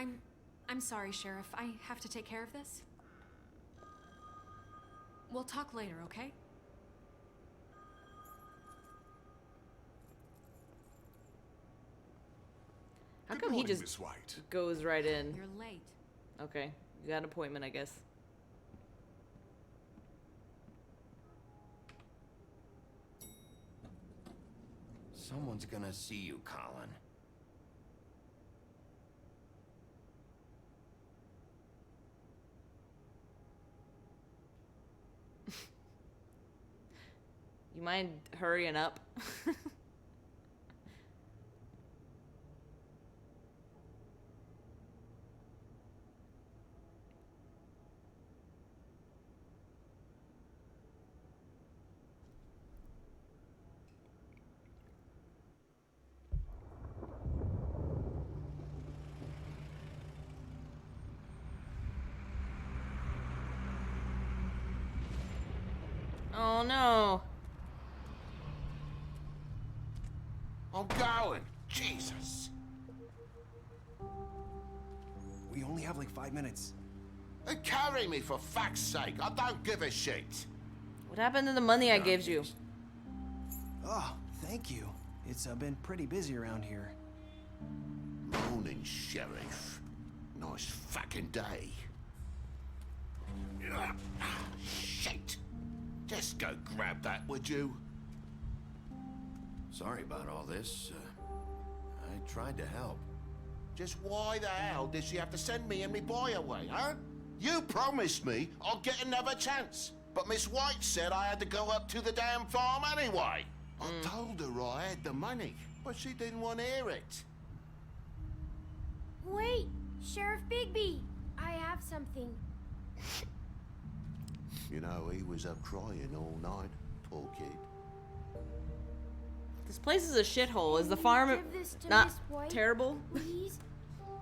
I'm sorry, Sheriff. I have to take care of this. We'll talk later, okay? How Good come he morning, just Miss White. goes right in? You're late. Okay, you got an appointment, I guess. Someone's gonna see you, Colin. You mind hurrying up? Oh no. I'm going. Jesus. We only have like 5 minutes. Carry me, for fuck's sake. I don't give a shit. What happened to the money I gave you? Oh, thank you. It's been pretty busy around here. Morning, Sheriff. Nice fucking day. Shit. Just go grab that, would you? Sorry about all this. I tried to help. Just why the hell did she have to send me and me boy away, huh? You promised me I'd get another chance. But Miss White said I had to go up to the damn farm anyway. I told her I had the money, but she didn't want to hear it. Wait, Sheriff Bigby, I have something. You know, he was up crying all night, poor kid. This place is a shithole. Is the farm Give this to not Miss White, terrible? Please?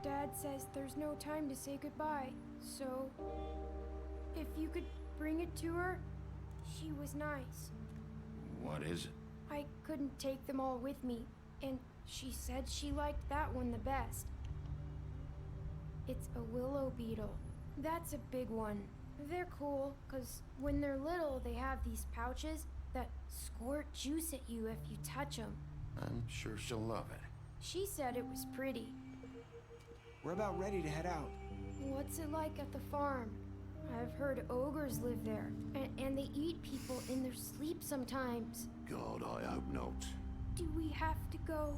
Dad says there's no time to say goodbye, so if you could bring it to her, she was nice. What is it? I couldn't take them all with me, and she said she liked that one the best. It's a willow beetle. That's a big one. They're cool, because when they're little, they have these pouches that squirt juice at you if you touch them. I'm sure she'll love it. She said it was pretty. We're about ready to head out. What's it like at the farm? I've heard ogres live there, and they eat people in their sleep sometimes. God, I hope not. Do we have to go?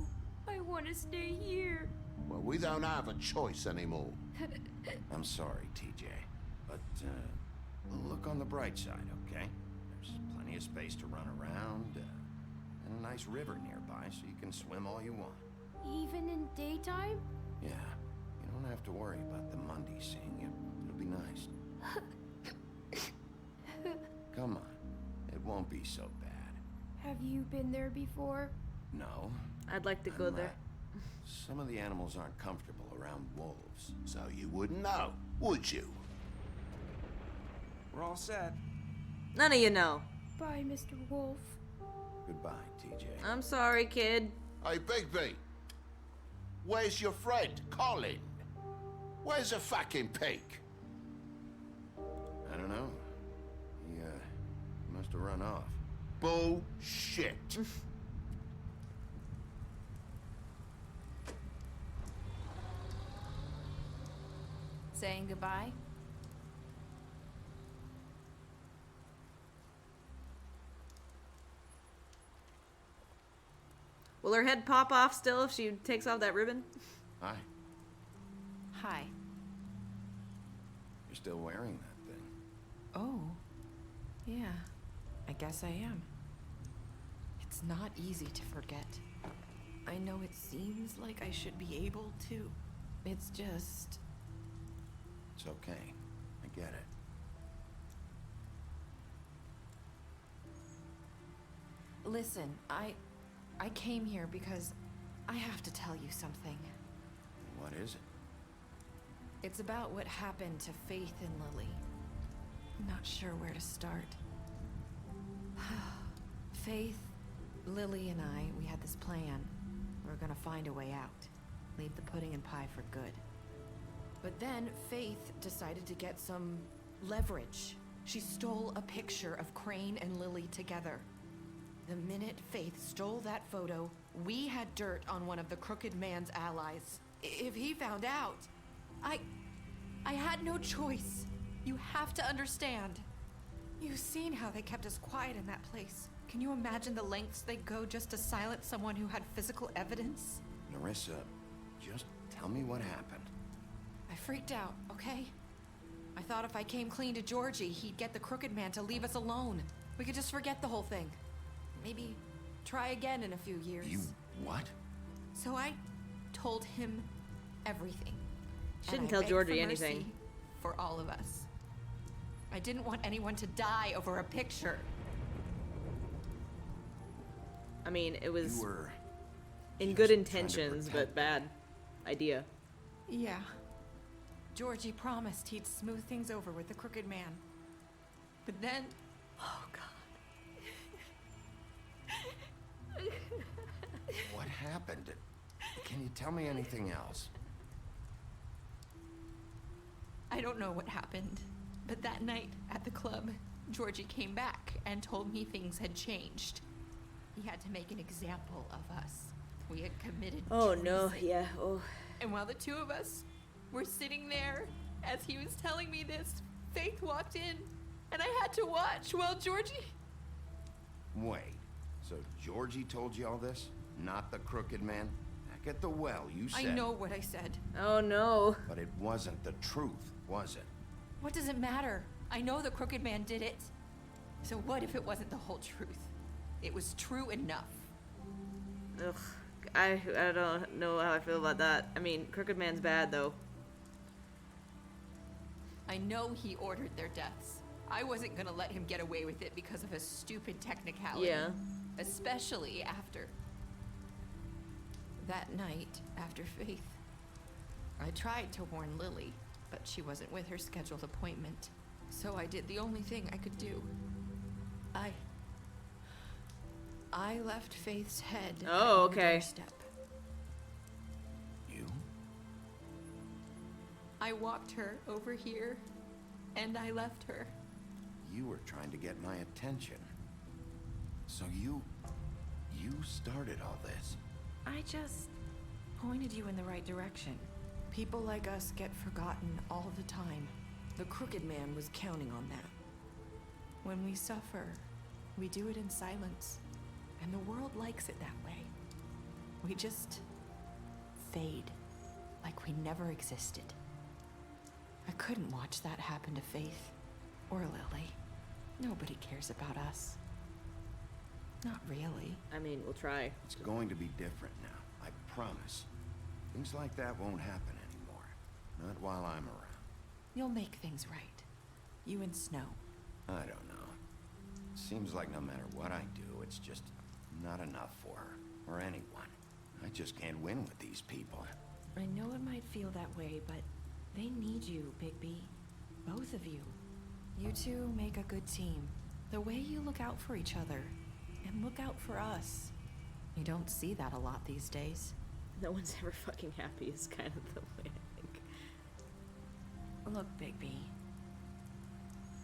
I want to stay here. Well, we don't have a choice anymore. I'm sorry, TJ, but look on the bright side, okay? There's plenty of space to run around, and a nice river nearby, so you can swim all you want. Even in daytime? Yeah, you don't have to worry about the Mundy seeing you. It'll be nice. Come on, it won't be so bad. Have you been there before? No. I'd like to go there. Some of the animals aren't comfortable around wolves, so you wouldn't know, would you? We're all set. None of you know. Bye, Mr. Wolf. Goodbye, TJ. I'm sorry, kid. Hey, Bigby. Where's your friend, Colin? Where's the fucking pig? I don't know. He must have run off. Bullshit. Saying goodbye? Will her head pop off still if she takes off that ribbon? Hi. Hi. You're still wearing that thing. Oh. Yeah. I guess I am. It's not easy to forget. I know it seems like I should be able to. It's just... It's okay. I get it. Listen, I came here because I have to tell you something. What is it? It's about what happened to Faith and Lily. I'm not sure where to start. Faith, Lily, and I, we had this plan. We were gonna find a way out. Leave the pudding and pie for good. But then Faith decided to get some leverage. She stole a picture of Crane and Lily together. The minute Faith stole that photo, we had dirt on one of the Crooked Man's allies. If he found out, I had no choice. You have to understand. You've seen how they kept us quiet in that place. Can you imagine the lengths they'd go just to silence someone who had physical evidence? Nerissa, just tell me what happened. I freaked out, okay? I thought if I came clean to Georgie, he'd get the Crooked Man to leave us alone. We could just forget the whole thing. Maybe try again in a few years. You what? So I told him everything. Shouldn't tell Georgie anything. For all of us. I didn't want anyone to die over a picture. I mean, it was You were in good intentions, but bad idea. Yeah. Georgie promised he'd smooth things over with the Crooked Man. But then... Oh, God. What happened? Can you tell me anything else? I don't know what happened, but that night at the club, Georgie came back and told me things had changed. He had to make an example of us. We had committed Oh no, treason. yeah, oh. And while the two of us were sitting there, as he was telling me this, Faith walked in, and I had to watch while Georgie... Wait, so Georgie told you all this? Not the Crooked Man? Back at the well, you said... I know what I said. Oh no. But it wasn't the truth, was it? What does it matter? I know the Crooked Man did it. So what if it wasn't the whole truth? It was true enough. Ugh. I don't know how I feel about that. I mean, Crooked Man's bad, though. I know he ordered their deaths. I wasn't gonna let him get away with it because of a stupid technicality. Yeah. Especially after... that night, after Faith. I tried to warn Lily, but she wasn't with her scheduled appointment. So I did the only thing I could do. I left Faith's head at Oh, your okay. doorstep. You? I walked her over here, and I left her. You were trying to get my attention. So you started all this. I just pointed you in the right direction. People like us get forgotten all the time. The Crooked Man was counting on that. When we suffer, we do it in silence, and the world likes it that way. We just fade, like we never existed. I couldn't watch that happen to Faith, or Lily. Nobody cares about us. Not really. I mean, we'll try. It's going to be different now, I promise. Things like that won't happen anymore. Not while I'm around. You'll make things right. You and Snow. I don't know. Seems like no matter what I do, it's just not enough for her, or anyone. I just can't win with these people. I know it might feel that way, but they need you, Bigby. Both of you. You two make a good team. The way you look out for each other, and look out for us. You don't see that a lot these days. No one's ever fucking happy is kind of the way I think. Look, Bigby.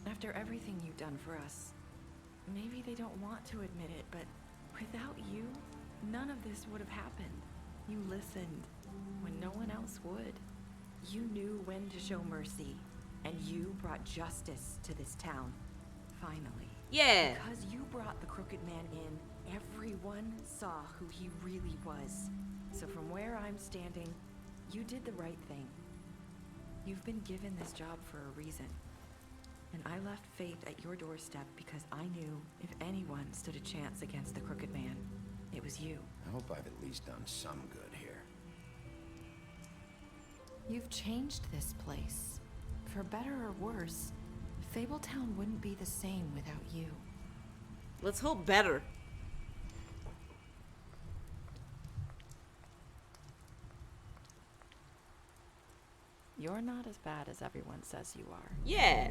After everything you've done for us, maybe they don't want to admit it, but without you, none of this would have happened. You listened when no one else would. You knew when to show mercy, and you brought justice to this town. Finally. Yeah. Because you brought the Crooked Man in, everyone saw who he really was. So from where I'm standing, you did the right thing. You've been given this job for a reason. And I left Faith at your doorstep because I knew if anyone stood a chance against the Crooked Man, it was you. I hope I've at least done some good here. You've changed this place. For better or worse, Fabletown wouldn't be the same without you. Let's hope better. You're not as bad as everyone says you are. Yeah.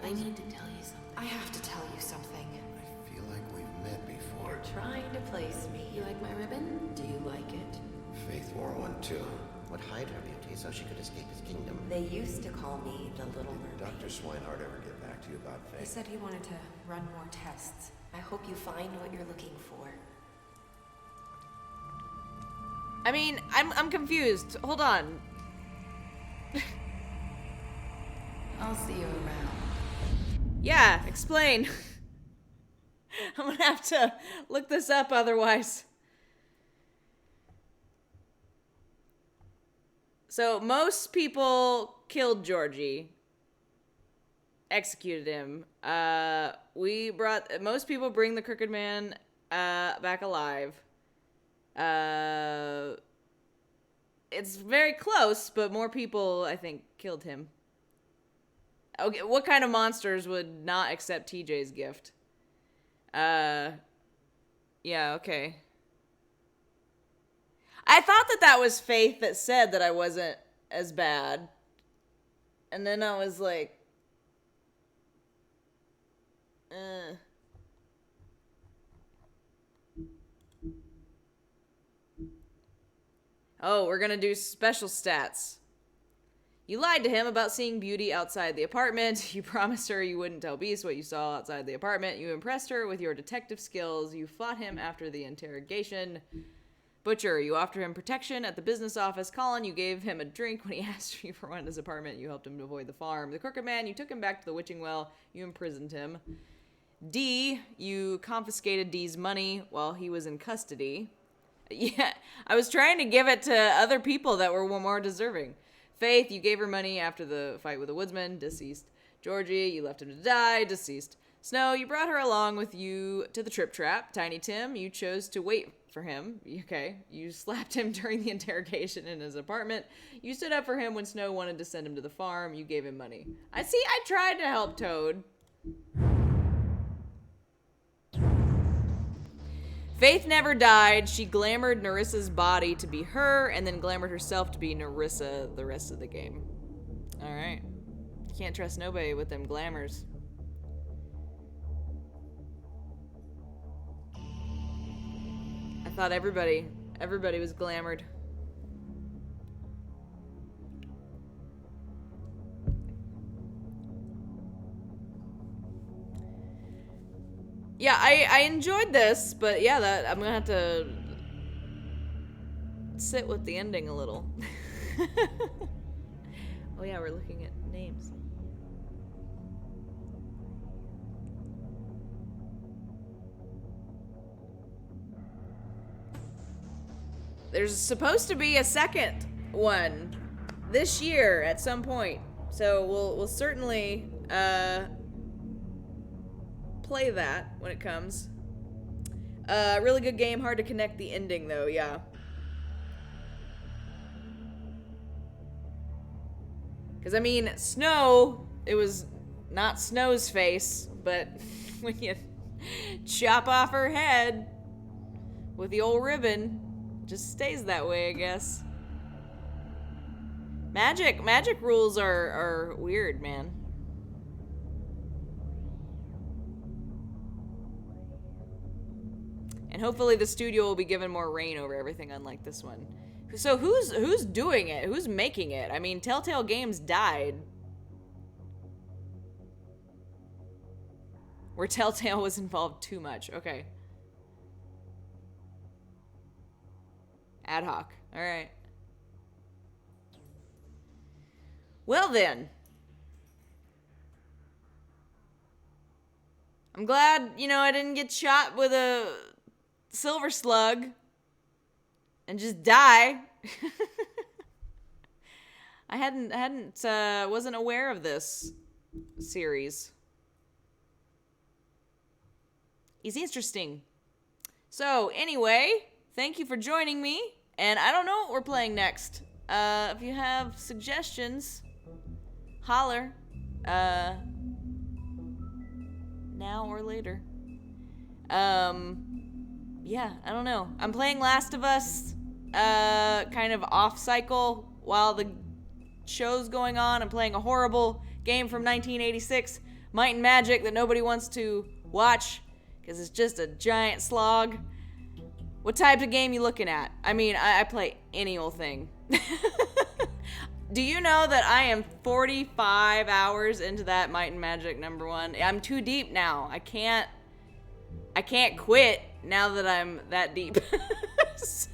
I need to tell you something. I have to tell you something. I feel like we've met before. You're trying to place me. You like my ribbon? Do you like it? Faith wore one too. Would hide her beauty so she could escape his kingdom. They used to call me the Little Did Mermaid. Dr. Swinehart ever get back to you about He Faith? said he wanted to run more tests. I hope you find what you're looking for. I mean, I'm confused. Hold on. I'll see you around. Yeah, explain. I'm gonna have to look this up otherwise. So most people killed Georgie. Executed him. Most people bring the Crooked Man back alive. It's very close, but more people, I think, killed him. Okay, what kind of monsters would not accept TJ's gift? Yeah, okay. I thought that was Faith that said that I wasn't as bad. And then I was like, Oh, we're gonna do special stats. You lied to him about seeing beauty outside the apartment. You promised her you wouldn't tell Beast what you saw outside the apartment. You impressed her with your detective skills. You fought him after the interrogation. Butcher, you offered him protection at the business office. Colin, you gave him a drink when he asked you for one at his apartment. You helped him to avoid the farm. The Crooked Man, you took him back to the Witching Well. You imprisoned him. D, you confiscated D's money while he was in custody. Yeah, I was trying to give it to other people that were more deserving. Faith, you gave her money after the fight with the woodsman, deceased. Georgie, you left him to die, deceased. Snow, you brought her along with you to the Trip Trap. Tiny Tim, you chose to wait for him. Okay. You slapped him during the interrogation in his apartment. You stood up for him when Snow wanted to send him to the farm. You gave him money. I tried to help Toad. Faith never died. She glamored Nerissa's body to be her, and then glamored herself to be Nerissa the rest of the game. Alright. Can't trust nobody with them glamours. I thought everybody was glamored. Yeah, I enjoyed this, but yeah, I'm gonna have to sit with the ending a little. Oh yeah, we're looking at names. There's supposed to be a second one this year at some point, so we'll certainly play that when it comes. Really good game, hard to connect the ending though, yeah. Because I mean, Snow, it was not Snow's face, but when you chop off her head with the old ribbon, it just stays that way, I guess. Magic rules are weird, man. And hopefully the studio will be given more reign over everything, unlike this one. So who's doing it? Who's making it? I mean, Telltale Games died. Where Telltale was involved too much. Okay. Ad hoc. All right. Well then. I'm glad, you know, I didn't get shot with a silver slug and just die. I wasn't aware of this series. He's interesting. So anyway, thank you for joining me, and I don't know what we're playing next. If you have suggestions, holler. Now or later. Yeah, I don't know. I'm playing Last of Us, kind of off cycle while the show's going on. I'm playing a horrible game from 1986, Might and Magic, that nobody wants to watch because it's just a giant slog. What type of game you looking at? I mean, I play any old thing. Do you know that I am 45 hours into that Might and Magic #1? I'm too deep now. I can't quit now that I'm that deep. So,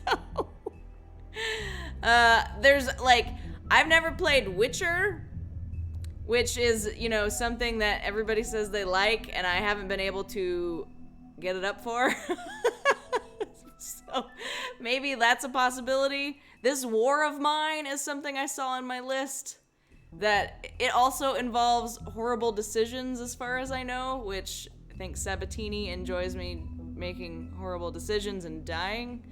there's like, I've never played Witcher, which is, you know, something that everybody says they like, and I haven't been able to get it up for. So maybe that's a possibility. This War of Mine is something I saw on my list that it also involves horrible decisions as far as I know, which I think Sabatini enjoys me making horrible decisions and dying.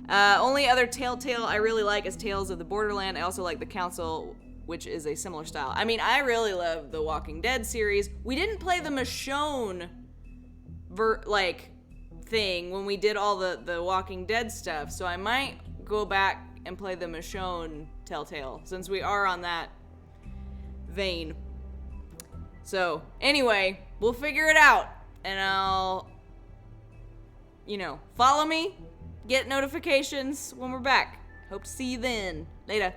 Only other Telltale I really like is Tales of the Borderland. I also like The Council, which is a similar style. I mean, I really love the Walking Dead series. We didn't play the Michonne thing when we did all the Walking Dead stuff, so I might go back and play the Michonne Telltale since we are on that vein. So anyway, we'll figure it out, and I'll, you know, follow me, get notifications when we're back. Hope to see you then. Later.